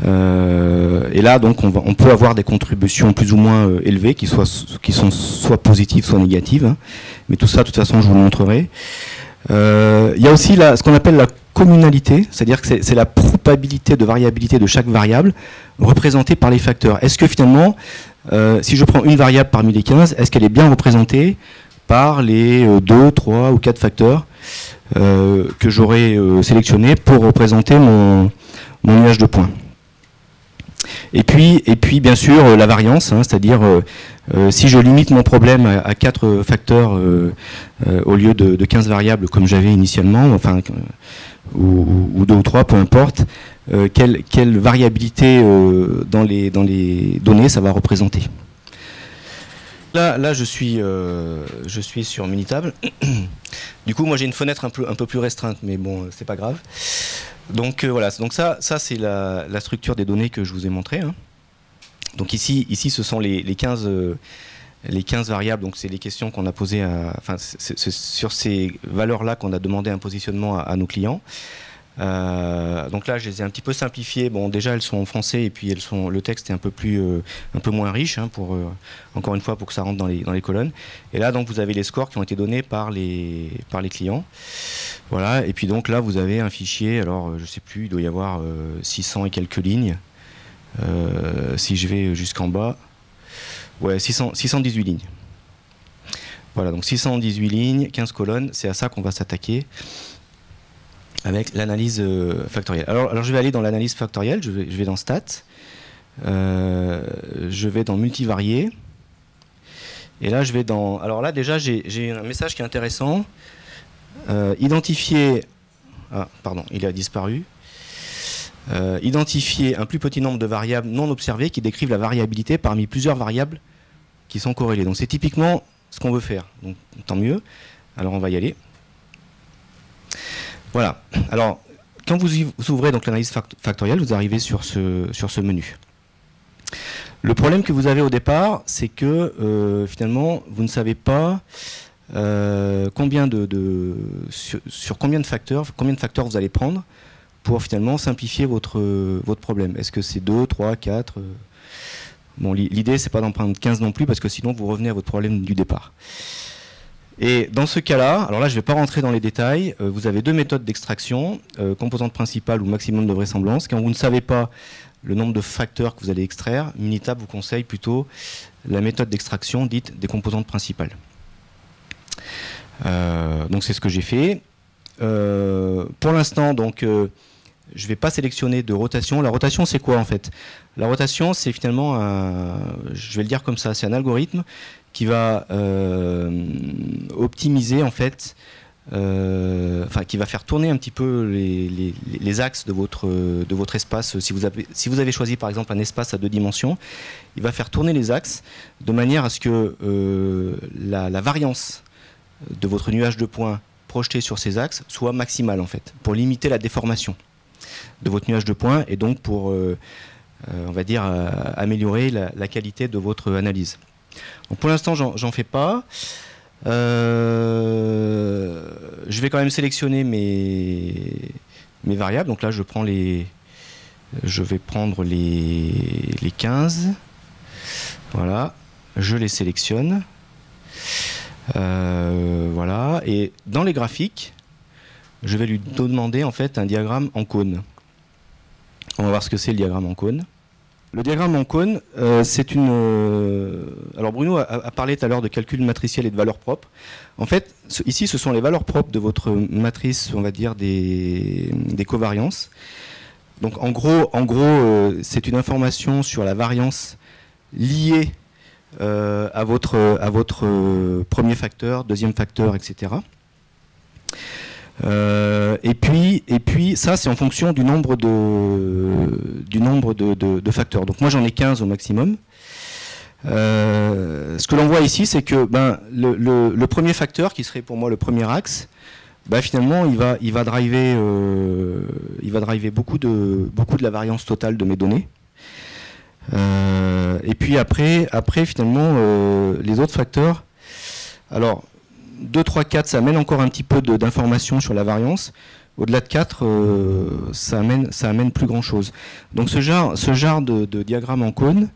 Et là, donc, on peut avoir des contributions plus ou moins élevées, qui sont soit positives, soit négatives. Hein. Mais tout ça, de toute façon, je vous le montrerai. Il y a aussi ce qu'on appelle la communalité, c'est-à-dire que c'est la probabilité de variabilité de chaque variable représentée par les facteurs. Est-ce que finalement, si je prends une variable parmi les 15, est-ce qu'elle est bien représentée par les 2, 3 ou 4 facteurs que j'aurais sélectionnés pour représenter mon nuage de points? Et puis bien sûr la variance, hein, c'est-à-dire si je limite mon problème à 4 facteurs au lieu de 15 variables comme j'avais initialement, enfin, ou 2 ou 3, peu importe, quelle variabilité dans les données ça va représenter. Là je suis sur Minitab. Du coup moi j'ai une fenêtre un peu plus restreinte, mais bon c'est pas grave. Donc voilà, donc ça c'est la structure des données que je vous ai montré. Hein. Donc ici ce sont les 15 variables, donc c'est les questions qu'on a posées, enfin c'est sur ces valeurs-là qu'on a demandé un positionnement à nos clients. Donc là je les ai un petit peu simplifiées. Bon déjà elles sont en français et puis le texte est un peu moins riche, hein, encore une fois pour que ça rentre dans les colonnes. Et là donc vous avez les scores qui ont été donnés par les clients. Voilà, et puis donc là vous avez un fichier, alors je sais plus, il doit y avoir 600 et quelques lignes. Si je vais jusqu'en bas, ouais, 618 lignes. Voilà, donc 618 lignes, 15 colonnes, c'est à ça qu'on va s'attaquer avec l'analyse factorielle. Alors je vais aller dans l'analyse factorielle, je vais dans Stats, je vais dans Multivarié, et là je vais dans... Alors là déjà j'ai un message qui est intéressant. Identifier... Ah, pardon, il a disparu. Identifier un plus petit nombre de variables non observées qui décrivent la variabilité parmi plusieurs variables qui sont corrélées. Donc c'est typiquement ce qu'on veut faire. Donc tant mieux. Alors on va y aller. Voilà. Alors quand vous ouvrez donc l'analyse factorielle, vous arrivez sur ce menu. Le problème que vous avez au départ, c'est que finalement vous ne savez pas sur combien de facteurs vous allez prendre pour finalement simplifier votre problème. Est-ce que c'est 2, 3, 4 Bon, l'idée c'est pas d'en prendre 15 non plus parce que sinon vous revenez à votre problème du départ. Et dans ce cas-là, alors là je ne vais pas rentrer dans les détails, vous avez deux méthodes d'extraction, composante principale ou maximum de vraisemblance. Quand vous ne savez pas le nombre de facteurs que vous allez extraire, Minitab vous conseille plutôt la méthode d'extraction dite des composantes principales. Donc c'est ce que j'ai fait. Pour l'instant, donc, je ne vais pas sélectionner de rotation. La rotation, c'est quoi en fait? La rotation, c'est finalement, je vais le dire comme ça, c'est un algorithme qui va optimiser en fait, qui va faire tourner un petit peu les axes de votre espace. Si vous avez choisi par exemple un espace à 2 dimensions, il va faire tourner les axes de manière à ce que la variance de votre nuage de points projeté sur ces axes soit maximale en fait, pour limiter la déformation de votre nuage de points et donc pour, on va dire, améliorer la qualité de votre analyse. Donc pour l'instant, j'en fais pas. Je vais quand même sélectionner mes variables. Donc là, je vais prendre les 15. Voilà, je les sélectionne. Voilà, et dans les graphiques, je vais lui demander en fait un diagramme en cône. On va voir ce que c'est le diagramme en cône. Le diagramme en cône, c'est une... alors Bruno a parlé tout à l'heure de calcul matriciel et de valeurs propres. En fait, ici, ce sont les valeurs propres de votre matrice, on va dire, des covariances. Donc en gros, c'est une information sur la variance liée à votre premier facteur, deuxième facteur, etc. Et puis ça, c'est en fonction du nombre de facteurs. Donc moi, j'en ai 15 au maximum. Ce que l'on voit ici, c'est que le premier facteur, qui serait pour moi le premier axe, finalement, il va driver beaucoup de la variance totale de mes données. Et puis après finalement, les autres facteurs, alors 2, 3, 4, ça amène encore un petit peu d'informations sur la variance. Au-delà de 4, ça amène plus grand-chose. Donc ce genre de diagramme en cône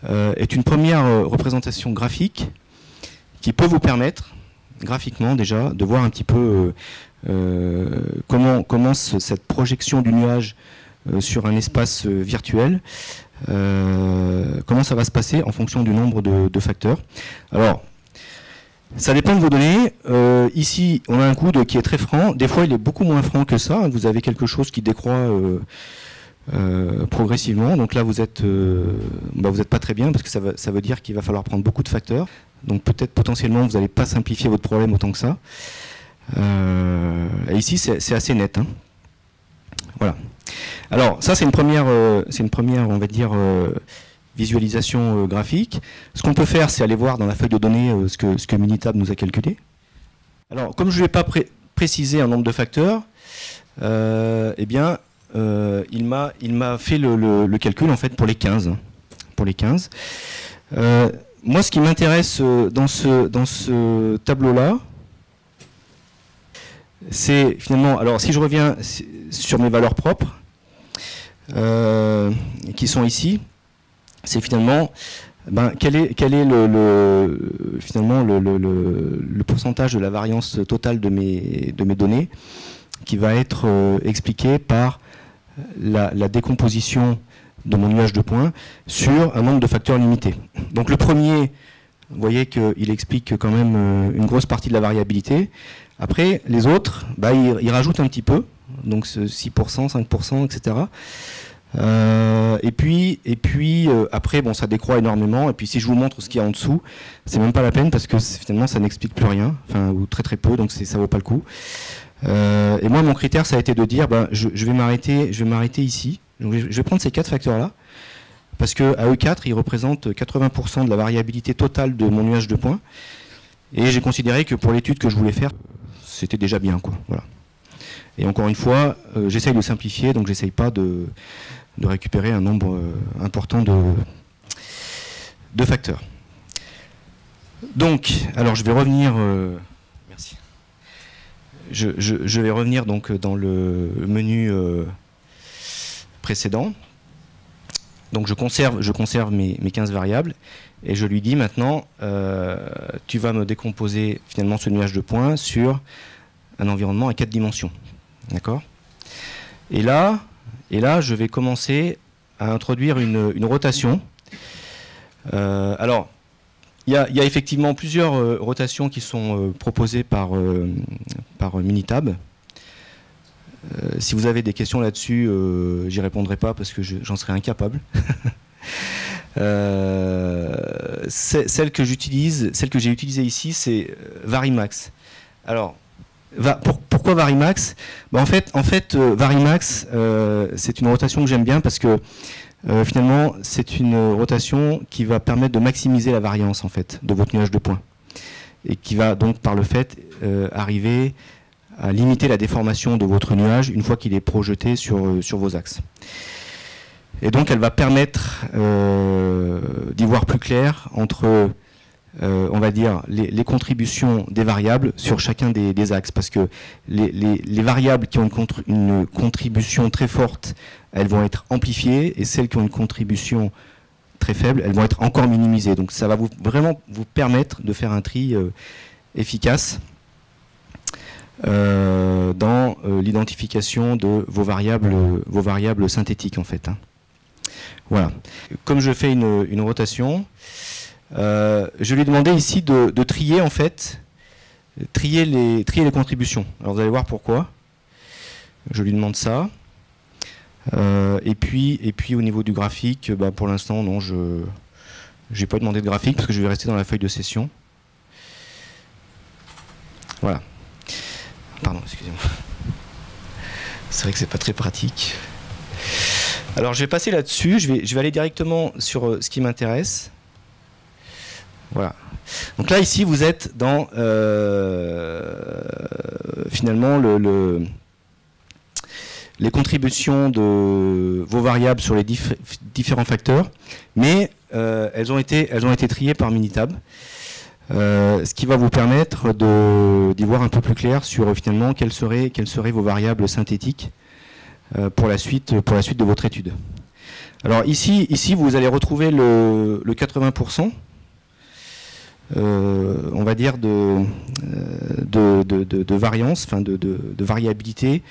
est une première représentation graphique qui peut vous permettre, graphiquement déjà, de voir un petit peu comment cette projection du nuage sur un espace virtuel, comment ça va se passer en fonction du nombre de facteurs. Alors, ça dépend de vos données. Ici, on a un coude qui est très franc. Des fois, il est beaucoup moins franc que ça. Vous avez quelque chose qui décroît progressivement. Donc là, vous êtes pas très bien parce que ça veut dire qu'il va falloir prendre beaucoup de facteurs. Donc peut-être potentiellement, vous n'allez pas simplifier votre problème autant que ça. Et ici, c'est assez net. Hein. Voilà. Alors ça, c'est une première, on va dire, visualisation graphique. Ce qu'on peut faire, c'est aller voir dans la feuille de données ce que Minitab nous a calculé. Alors, comme je ne vais pas préciser un nombre de facteurs, il m'a fait le calcul en fait pour les 15. Moi, ce qui m'intéresse dans ce tableau-là, c'est finalement, alors si je reviens sur mes valeurs propres, qui sont ici, c'est finalement quel est finalement le pourcentage de la variance totale de mes données qui va être expliqué par la décomposition de mon nuage de points sur un nombre de facteurs limités. Donc le premier, vous voyez qu'il explique quand même une grosse partie de la variabilité. Après, les autres, ils rajoutent un petit peu, donc 6%, 5%, etc. Et puis après, ça décroît énormément. Et puis si je vous montre ce qu'il y a en dessous, c'est même pas la peine parce que finalement ça n'explique plus rien, ou très très peu, donc ça vaut pas le coup. Et moi, mon critère, ça a été de dire, je vais m'arrêter ici. Donc, je vais prendre ces 4 facteurs-là, parce que à eux 4, ils représentent 80% de la variabilité totale de mon nuage de points. Et j'ai considéré que pour l'étude que je voulais faire, c'était déjà bien, quoi. Voilà. Et encore une fois, j'essaye de simplifier, donc j'essaye pas de récupérer un nombre important de facteurs. Donc, alors je vais revenir. Merci. Je vais revenir donc dans le menu précédent. Donc je conserve mes 15 variables et je lui dis maintenant, tu vas me décomposer finalement ce nuage de points sur un environnement à 4 dimensions. D'accord ? Et là, je vais commencer à introduire une rotation. Alors, il y a effectivement plusieurs rotations qui sont proposées par Minitab. Si vous avez des questions là-dessus, j'y répondrai pas parce que j'en serais incapable. Celle que j'ai utilisée ici, c'est Varimax. Alors, pourquoi Varimax ? En fait, Varimax, c'est une rotation que j'aime bien parce que finalement, c'est une rotation qui va permettre de maximiser la variance en fait de votre nuage de points et qui va donc par le fait arriver à limiter la déformation de votre nuage une fois qu'il est projeté sur vos axes. Et donc elle va permettre d'y voir plus clair entre, on va dire, les contributions des variables sur chacun des axes. Parce que les variables qui ont une contribution très forte, elles vont être amplifiées, et celles qui ont une contribution très faible, elles vont être encore minimisées. Donc ça va vraiment vous permettre de faire un tri efficace dans l'identification de vos variables synthétiques en fait. Hein. Voilà. Comme je fais une rotation, je lui ai demandé ici de trier en fait, trier les contributions. Alors vous allez voir pourquoi. Je lui demande ça. Et puis au niveau du graphique, pour l'instant non, je n'ai pas demandé de graphique parce que je vais rester dans la feuille de session. Voilà. Pardon, excusez-moi. C'est vrai que c'est pas très pratique. Alors je vais passer là-dessus, je vais aller directement sur ce qui m'intéresse. Voilà. Donc là ici vous êtes dans finalement les contributions de vos variables sur les différents facteurs, mais elles ont été triées par Minitab. Ce qui va vous permettre d'y voir un peu plus clair sur finalement quelles seraient vos variables synthétiques pour la suite de votre étude. Alors ici vous allez retrouver le 80%, on va dire de variance, enfin de variabilité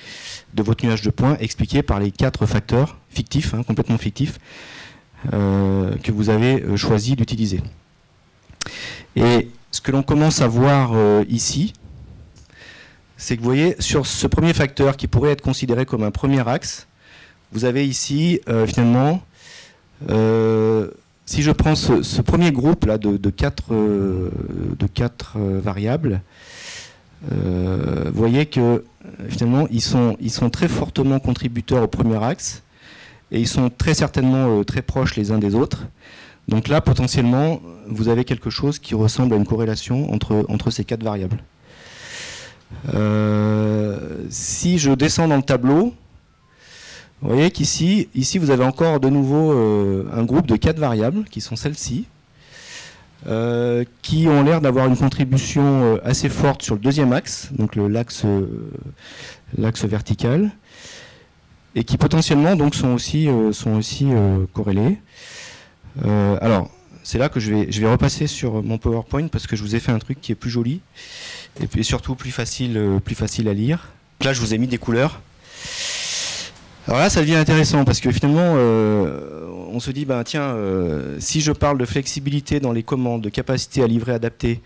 de votre nuage de points expliqué par les 4 facteurs fictifs, complètement fictifs, que vous avez choisi d'utiliser. Et ce que l'on commence à voir ici, c'est que vous voyez, sur ce premier facteur qui pourrait être considéré comme un premier axe, vous avez ici, finalement, si je prends ce premier groupe là de 4 variables, vous voyez que finalement, ils sont très fortement contributeurs au premier axe, et ils sont très certainement très proches les uns des autres. Donc là, potentiellement, vous avez quelque chose qui ressemble à une corrélation entre ces 4 variables. Si je descends dans le tableau, vous voyez qu'ici, vous avez encore de nouveau un groupe de 4 variables, qui sont celles-ci, qui ont l'air d'avoir une contribution assez forte sur le deuxième axe, donc l'axe vertical, et qui potentiellement donc, sont aussi corrélées. Alors, c'est là que je vais repasser sur mon PowerPoint parce que je vous ai fait un truc qui est plus joli et puis surtout plus facile à lire. Là, je vous ai mis des couleurs. Alors là, ça devient intéressant parce que finalement, on se dit, ben tiens, si je parle de flexibilité dans les commandes, de capacité à livrer adaptée,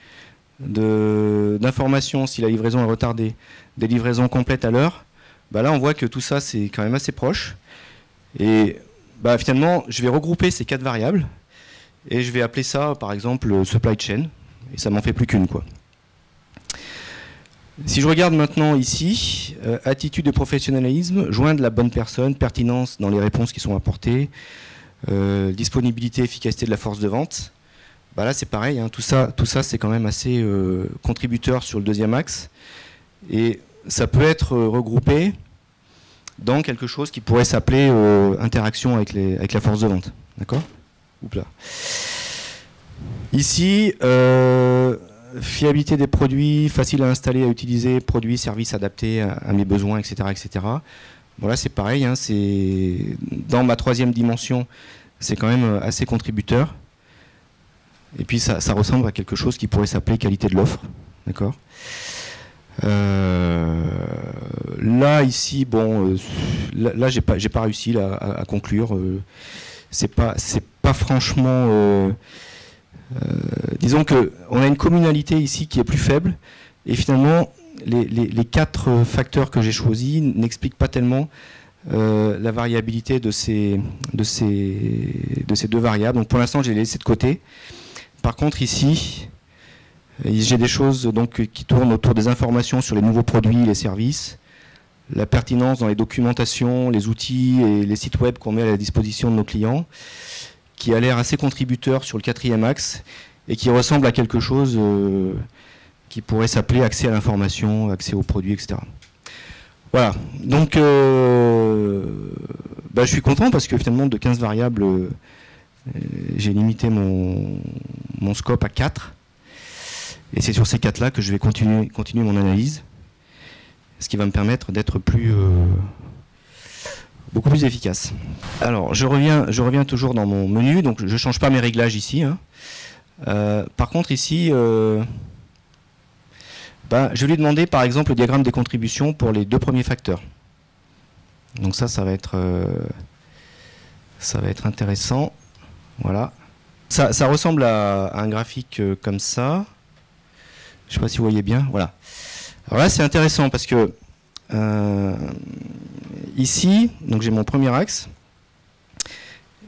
d'information si la livraison est retardée, des livraisons complètes à l'heure, ben là, on voit que tout ça, c'est quand même assez proche. Et bah, finalement, je vais regrouper ces 4 variables et je vais appeler ça, par exemple, supply chain. Et ça m'en fait plus qu'une, quoi. Si je regarde maintenant ici, attitude de professionnalisme, joindre la bonne personne, pertinence dans les réponses qui sont apportées, disponibilité, efficacité de la force de vente, bah là c'est pareil, tout ça c'est quand même assez contributeur sur le deuxième axe. Et ça peut être regroupé dans quelque chose qui pourrait s'appeler interaction avec la force de vente. D'accord ? Oups là. Ici, fiabilité des produits, facile à installer, à utiliser, produits, services adaptés à mes besoins, etc. etc. Bon là c'est pareil, c'est dans ma 3e dimension, c'est quand même assez contributeur. Et puis ça ressemble à quelque chose qui pourrait s'appeler qualité de l'offre. D'accord ? Là ici, bon, là j'ai pas réussi là, à conclure. C'est pas franchement. Disons que on a une communalité ici qui est plus faible et finalement les 4 facteurs que j'ai choisis n'expliquent pas tellement la variabilité de ces 2 variables. Donc pour l'instant je les ai laissées de côté. Par contre ici j'ai des choses donc, qui tournent autour des informations sur les nouveaux produits, les services, la pertinence dans les documentations, les outils et les sites web qu'on met à la disposition de nos clients, qui a l'air assez contributeur sur le 4e axe et qui ressemble à quelque chose qui pourrait s'appeler accès à l'information, accès aux produits, etc. Voilà, donc je suis content parce que finalement de 15 variables, j'ai limité mon scope à 4. Et c'est sur ces 4-là que je vais continuer mon analyse, ce qui va me permettre d'être beaucoup plus efficace. Alors, je reviens toujours dans mon menu, donc je ne change pas mes réglages ici. Par contre, ici, je vais lui demander par exemple le diagramme des contributions pour les 2 premiers facteurs. Donc ça va être intéressant. Voilà. Ça ressemble à un graphique comme ça. Je ne sais pas si vous voyez bien. Voilà. Alors là, c'est intéressant parce que ici, donc j'ai mon premier axe.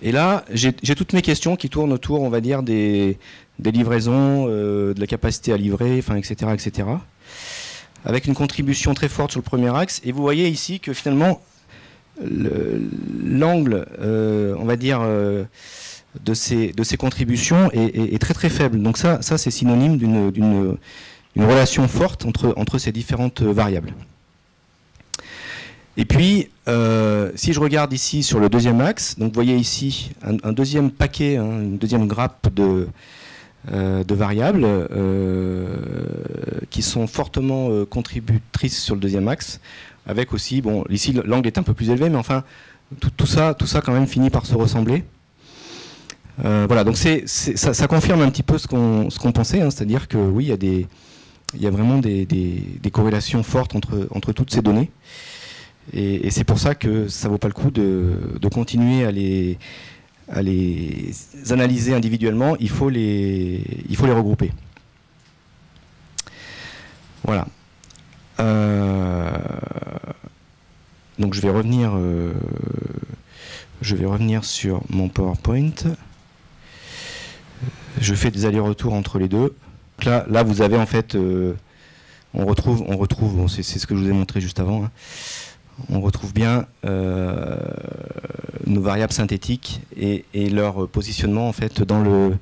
Et là, j'ai toutes mes questions qui tournent autour, on va dire, des livraisons, de la capacité à livrer, enfin, etc., etc. avec une contribution très forte sur le premier axe. Et vous voyez ici que finalement, l'angle, on va dire, de ces contributions est très très faible. Donc ça c'est synonyme d'une relation forte entre ces différentes variables. Et puis, si je regarde ici sur le deuxième axe, donc vous voyez ici un deuxième paquet, hein, une deuxième grappe de variables qui sont fortement contributrices sur le deuxième axe, avec aussi, bon, ici l'angle est un peu plus élevé, mais enfin, tout ça quand même finit par se ressembler. Voilà, donc ça confirme un petit peu ce qu'on pensait, hein, c'est-à-dire que oui, il y a vraiment des corrélations fortes entre toutes ces données. Et c'est pour ça que ça ne vaut pas le coup de continuer à les analyser individuellement, il faut les regrouper. Voilà. Donc je vais revenir sur mon PowerPoint. Je fais des allers-retours entre les deux. Donc là vous avez en fait, on retrouve, bon, c'est ce que je vous ai montré juste avant, hein. On retrouve bien nos variables synthétiques et leur positionnement en fait dans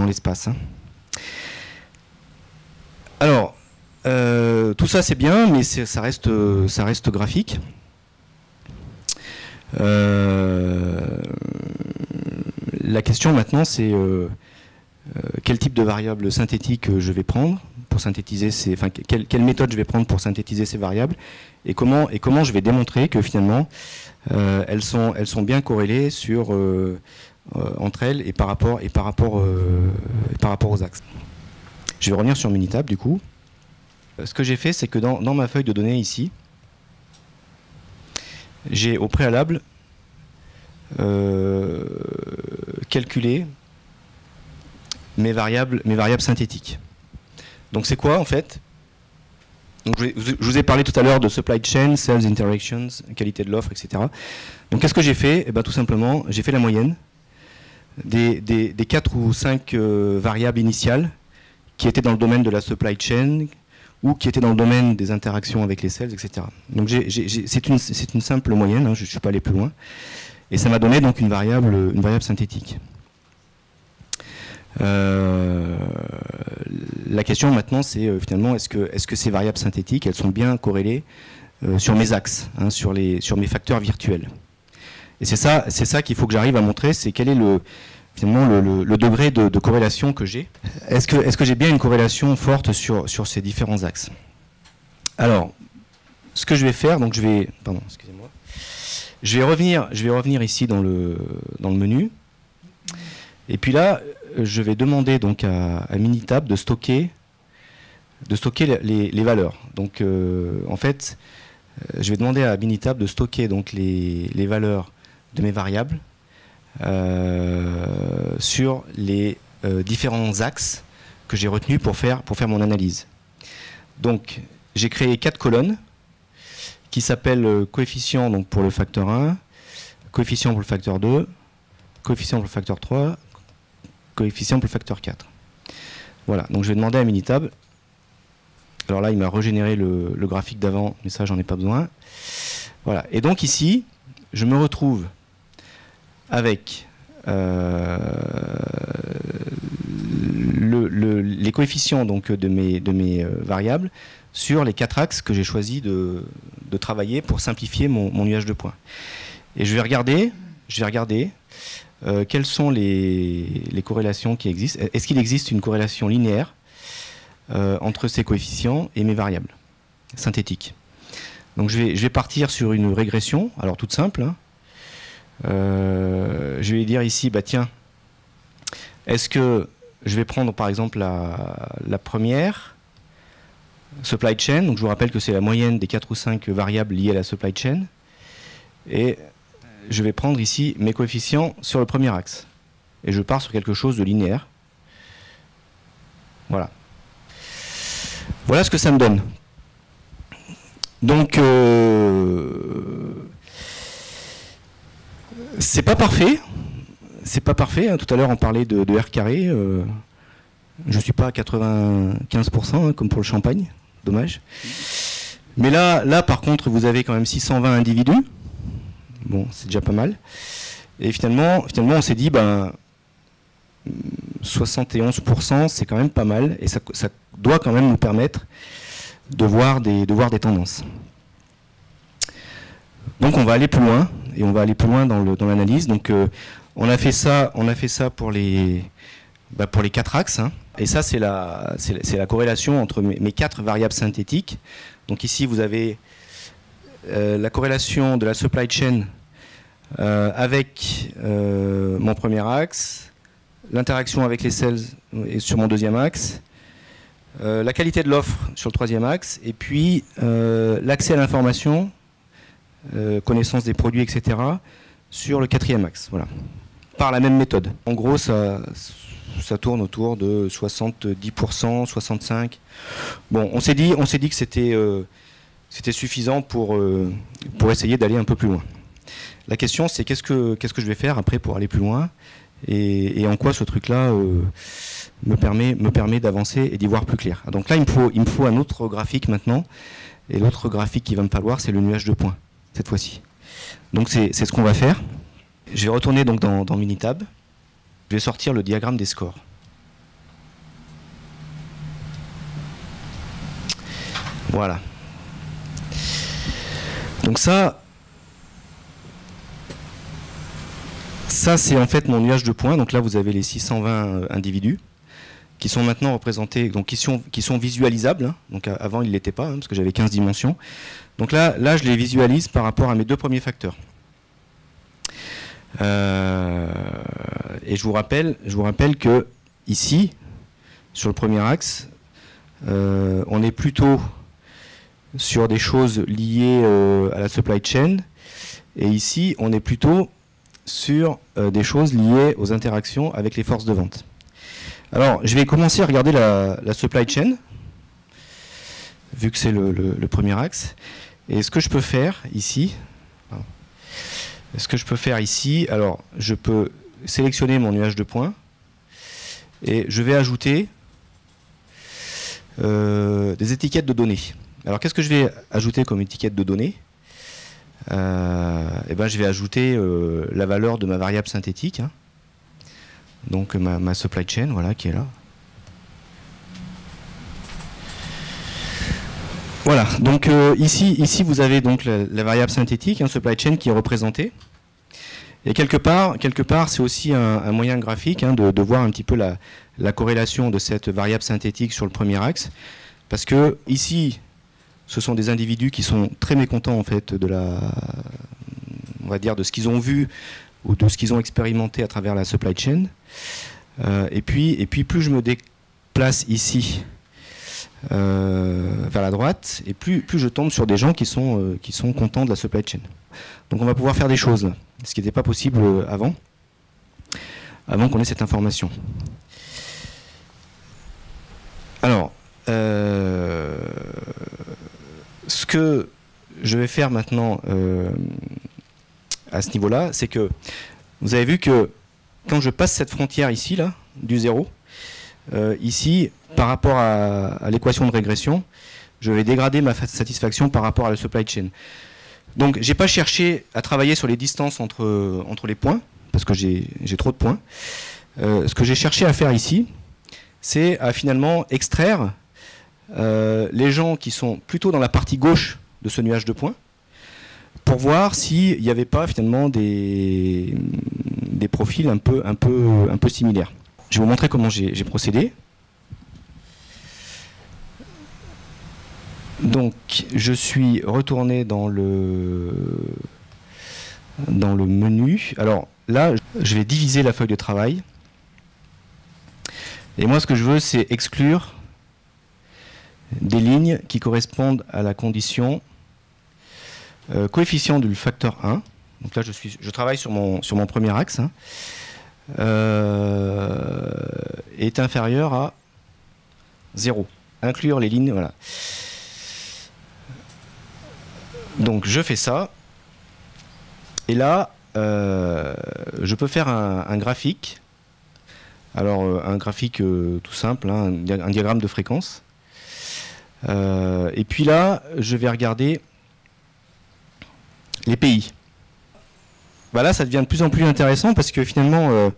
l'espace. Alors, tout ça c'est bien, mais ça reste graphique. La question maintenant c'est quel type de variables synthétiques je vais prendre pour synthétiser quelle méthode je vais prendre pour synthétiser ces variables et comment je vais démontrer que finalement elles sont bien corrélées entre elles et par rapport aux axes. Je vais revenir sur Minitab du coup. Ce que j'ai fait, c'est que dans ma feuille de données ici, j'ai au préalable calculé mes variables synthétiques. Donc c'est quoi en fait? Donc, je vous ai parlé tout à l'heure de supply chain, sales interactions, qualité de l'offre, etc. Donc qu'est-ce que j'ai fait? Eh bien, tout simplement, j'ai fait la moyenne des 4 ou 5 variables initiales qui étaient dans le domaine de la supply chain ou qui étaient dans le domaine des interactions avec les sales, etc. Donc c'est une simple moyenne, hein, je ne suis pas allé plus loin. Et ça m'a donné donc une variable synthétique. La question maintenant c'est finalement est-ce que ces variables synthétiques elles sont bien corrélées sur mes axes, hein, sur mes facteurs virtuels. Et c'est ça qu'il faut que j'arrive à montrer, c'est quel est finalement le degré de corrélation que j'ai. Est-ce que j'ai bien une corrélation forte sur ces différents axes? Alors, ce que je vais faire, donc je vais revenir ici dans le menu. Et puis là, je vais demander donc à Minitab de stocker les valeurs. Donc en fait, je vais demander à Minitab de stocker donc les valeurs de mes variables sur les différents axes que j'ai retenus pour faire mon analyse. Donc j'ai créé 4 colonnes qui s'appellent coefficient donc pour le facteur 1, coefficient pour le facteur 2, coefficient pour le facteur 3, coefficient pour le facteur 4. Voilà, donc je vais demander à Minitab. Alors là, il m'a régénéré le graphique d'avant, mais ça, j'en ai pas besoin. Voilà, et donc ici, je me retrouve avec les coefficients donc, de mes variables sur les 4 axes que j'ai choisi de travailler pour simplifier mon nuage de points. Et je vais regarder quelles sont les corrélations qui existent. Est-ce qu'il existe une corrélation linéaire entre ces coefficients et mes variables synthétiques? Donc je vais partir sur une régression, alors toute simple. Hein. Je vais dire ici, bah tiens, est-ce que je vais prendre par exemple la première supply chain, donc je vous rappelle que c'est la moyenne des 4 ou 5 variables liées à la supply chain, et je vais prendre ici mes coefficients sur le premier axe. Et je pars sur quelque chose de linéaire. Voilà. Voilà ce que ça me donne. Donc, c'est pas parfait. C'est pas parfait. Hein. Tout à l'heure, on parlait de R carré. Je ne suis pas à 95%, hein, comme pour le champagne. dommage. Mais là, par contre, vous avez quand même 620 individus. Bon, c'est déjà pas mal. Et finalement on s'est dit, 71%, c'est quand même pas mal. Et ça doit quand même nous permettre de voir des tendances. Donc on va aller plus loin, et on va aller plus loin dans l'analyse. Donc on a fait ça pour les 4 axes. Hein. Et ça, c'est la corrélation entre mes 4 variables synthétiques. Donc ici, vous avez la corrélation de la supply chain avec mon premier axe, l'interaction avec les sales sur mon deuxième axe, la qualité de l'offre sur le troisième axe, et puis l'accès à l'information, connaissance des produits, etc., sur le quatrième axe. Voilà. Par la même méthode. En gros, ça tourne autour de 70%, 65%. Bon, on s'est dit que c'était suffisant pour essayer d'aller un peu plus loin. La question, c'est qu'est-ce que je vais faire après pour aller plus loin, et en quoi ce truc-là me permet d'avancer et d'y voir plus clair. Donc là, il me faut un autre graphique maintenant, et l'autre graphique qu'il va me falloir, c'est le nuage de points, cette fois-ci. Donc c'est ce qu'on va faire. Je vais retourner donc dans Minitab. Je vais sortir le diagramme des scores. Voilà. Donc ça c'est en fait mon nuage de points. Donc là, vous avez les 620 individus qui sont maintenant représentés, donc qui sont visualisables. Hein. Donc avant, ils ne l'étaient pas, hein, parce que j'avais 15 dimensions. Donc là, je les visualise par rapport à mes 2 premiers facteurs. Et je vous rappelle que ici, sur le premier axe, on est plutôt sur des choses liées à la supply chain, et ici, on est plutôt sur des choses liées aux interactions avec les forces de vente. Alors, je vais commencer à regarder la supply chain, vu que c'est le premier axe. Et ce que je peux faire ici, alors je peux sélectionner mon nuage de points et je vais ajouter des étiquettes de données. Alors qu'est-ce que je vais ajouter comme étiquette de données? Je vais ajouter la valeur de ma variable synthétique, hein. Donc ma supply chain, voilà, qui est là. Voilà, donc ici vous avez donc la variable synthétique, hein, supply chain, qui est représentée. Et quelque part c'est aussi un moyen graphique, hein, de voir un petit peu la corrélation de cette variable synthétique sur le premier axe. Parce que ici, ce sont des individus qui sont très mécontents en fait on va dire de ce qu'ils ont vu ou de ce qu'ils ont expérimenté à travers la supply chain. Et puis plus je me déplace ici vers la droite, et plus je tombe sur des gens qui sont contents de la supply chain. Donc on va pouvoir faire des choses là, ce qui n'était pas possible avant qu'on ait cette information. Alors, ce que je vais faire maintenant à ce niveau-là, c'est que vous avez vu que quand je passe cette frontière ici, là, du 0, ici, par rapport à l'équation de régression, je vais dégrader ma satisfaction par rapport à la supply chain. Donc, j'ai pas cherché à travailler sur les distances entre les points, parce que j'ai trop de points. Ce que j'ai cherché à faire ici, c'est à finalement extraire les gens qui sont plutôt dans la partie gauche de ce nuage de points, pour voir s'il n'y avait pas finalement des profils un peu similaires. Je vais vous montrer comment j'ai procédé. Donc, je suis retourné dans le menu. Alors là, je vais diviser la feuille de travail. Et moi, ce que je veux, c'est exclure des lignes qui correspondent à la condition coefficient du facteur 1. Donc là, je travaille sur mon premier axe, hein, est inférieur à 0. Inclure les lignes, voilà. Donc je fais ça, et là, je peux faire un graphique. Alors un graphique tout simple, hein, un diagramme de fréquence, Et puis là, je vais regarder les pays. Là, ça devient de plus en plus intéressant parce que finalement,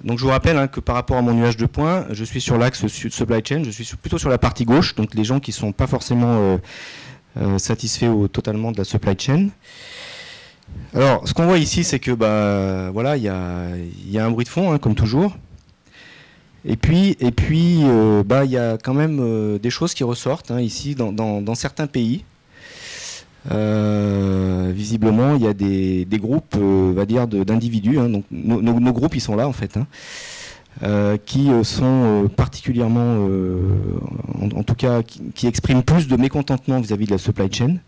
donc je vous rappelle que par rapport à mon nuage de points, je suis sur l'axe supply chain, je suis plutôt sur la partie gauche, donc les gens qui ne sont pas forcément satisfaits totalement de la supply chain. Alors, ce qu'on voit ici, c'est que voilà, il y a un bruit de fond, comme toujours. Et puis, il y a quand même des choses qui ressortent ici dans certains pays. Visiblement, il y a des groupes, on va dire, d'individus. Donc nos groupes, ils sont là en fait, qui sont particulièrement, en tout cas, qui expriment plus de mécontentement vis-à-vis de la supply chain.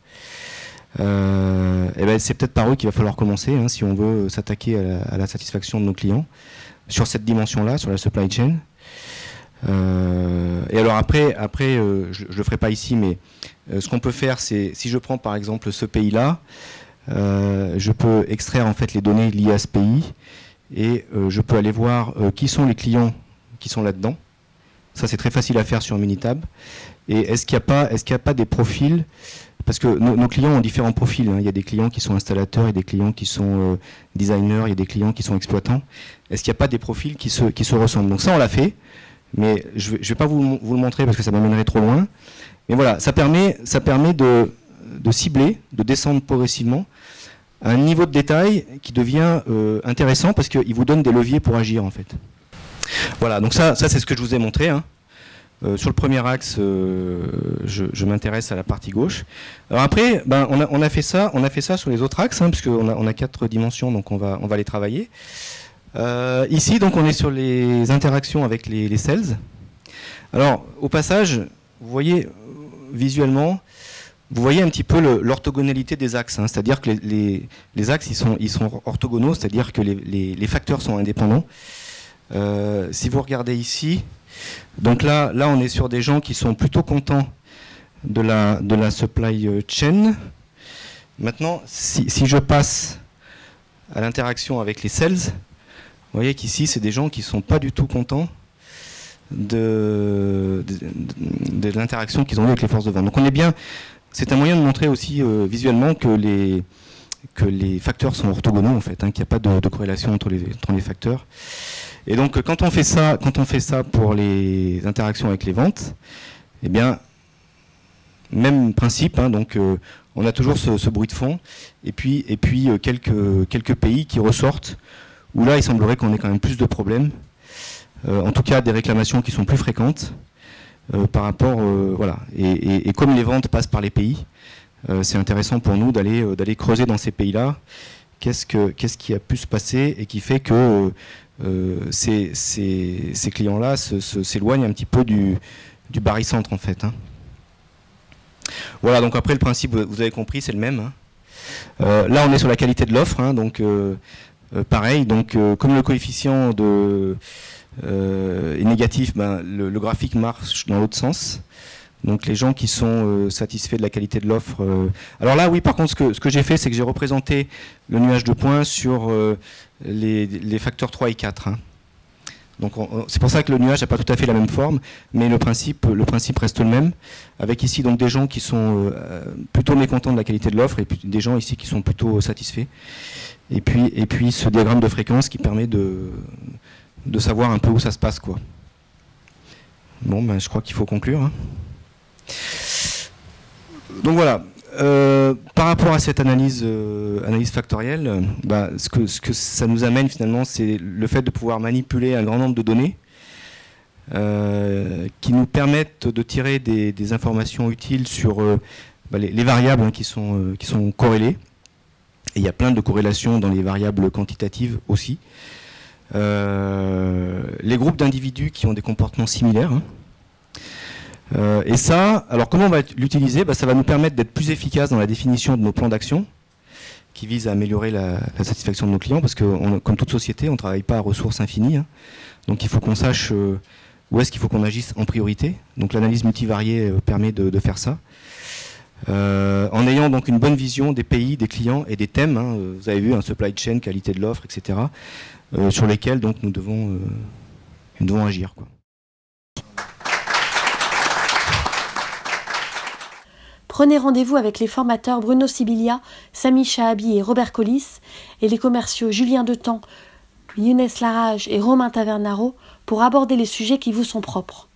C'est peut-être par eux qu'il va falloir commencer si on veut s'attaquer à la satisfaction de nos clients sur cette dimension-là, sur la supply chain. Et alors après je le ferai pas ici, mais ce qu'on peut faire, c'est si je prends par exemple ce pays-là, je peux extraire en fait les données liées à ce pays et je peux aller voir qui sont les clients qui sont là-dedans. Ça, c'est très facile à faire sur Minitab. Et est-ce qu'il n'y a pas des profils? Parce que nos clients ont différents profils. Il y a des clients qui sont installateurs, il y a des clients qui sont designers, il y a des clients qui sont exploitants. Est-ce qu'il n'y a pas des profils qui se ressemblent? Donc ça, on l'a fait, mais je ne vais pas vous le montrer parce que ça m'amènerait trop loin. Mais voilà, ça permet de cibler, de descendre progressivement à un niveau de détail qui devient intéressant parce qu'il vous donne des leviers pour agir en fait. Voilà, donc ça c'est ce que je vous ai montré. Sur le premier axe, je m'intéresse à la partie gauche. Alors après, on a fait ça sur les autres axes, puisqu'on a 4 dimensions, donc on va les travailler. Ici, donc, on est sur les interactions avec les sales. Alors, au passage, vous voyez visuellement, vous voyez un petit peu l'orthogonalité des axes, c'est-à-dire que les axes ils sont orthogonaux, c'est-à-dire que les facteurs sont indépendants. Si vous regardez ici, donc là on est sur des gens qui sont plutôt contents de la supply chain. Maintenant, si je passe à l'interaction avec les sales, vous voyez qu'ici c'est des gens qui ne sont pas du tout contents de l'interaction qu'ils ont eu avec les forces de vente. Donc on est bien, c'est un moyen de montrer aussi visuellement que les facteurs sont orthogonaux en fait, qu'il n'y a pas de corrélation entre les facteurs. Et donc quand on fait ça pour les interactions avec les ventes, eh bien même principe, donc on a toujours ce bruit de fond et puis quelques pays qui ressortent où là il semblerait qu'on ait quand même plus de problèmes, en tout cas des réclamations qui sont plus fréquentes par rapport voilà, et comme les ventes passent par les pays, c'est intéressant pour nous d'aller creuser dans ces pays-là qu'est-ce qui a pu se passer et qui fait que ces clients-là s'éloignent un petit peu du barycentre en fait. Voilà, donc après le principe, vous avez compris, c'est le même. Là on est sur la qualité de l'offre, donc pareil, donc comme le coefficient est négatif, le graphique marche dans l'autre sens. Donc les gens qui sont satisfaits de la qualité de l'offre. Alors là, oui, par contre, ce que j'ai fait, c'est que j'ai représenté le nuage de points sur les facteurs 3 et 4. Donc c'est pour ça que le nuage n'a pas tout à fait la même forme, mais le principe reste le même, avec ici donc des gens qui sont plutôt mécontents de la qualité de l'offre et puis des gens ici qui sont plutôt satisfaits. Et puis ce diagramme de fréquence qui permet de savoir un peu où ça se passe, quoi. Bon, je crois qu'il faut conclure. Donc voilà, par rapport à cette analyse factorielle, ce que ça nous amène finalement, c'est le fait de pouvoir manipuler un grand nombre de données qui nous permettent de tirer des informations utiles sur les variables qui sont corrélées. Et il y a plein de corrélations dans les variables quantitatives aussi. Les groupes d'individus qui ont des comportements similaires. Et ça, alors comment on va l'utiliser? Ça va nous permettre d'être plus efficace dans la définition de nos plans d'action qui visent à améliorer la satisfaction de nos clients, parce que comme toute société, on ne travaille pas à ressources infinies. Donc il faut qu'on sache où est-ce qu'il faut qu'on agisse en priorité. Donc l'analyse multivariée permet de faire ça. En ayant donc une bonne vision des pays, des clients et des thèmes. Vous avez vu, supply chain, qualité de l'offre, etc. Sur lesquels donc nous devons agir, quoi. prenez rendez-vous avec les formateurs Bruno Sibilia, Samy Chahabi et Robert Collis et les commerciaux Julien Detemps, Younes Larage et Romain Tavernaro pour aborder les sujets qui vous sont propres.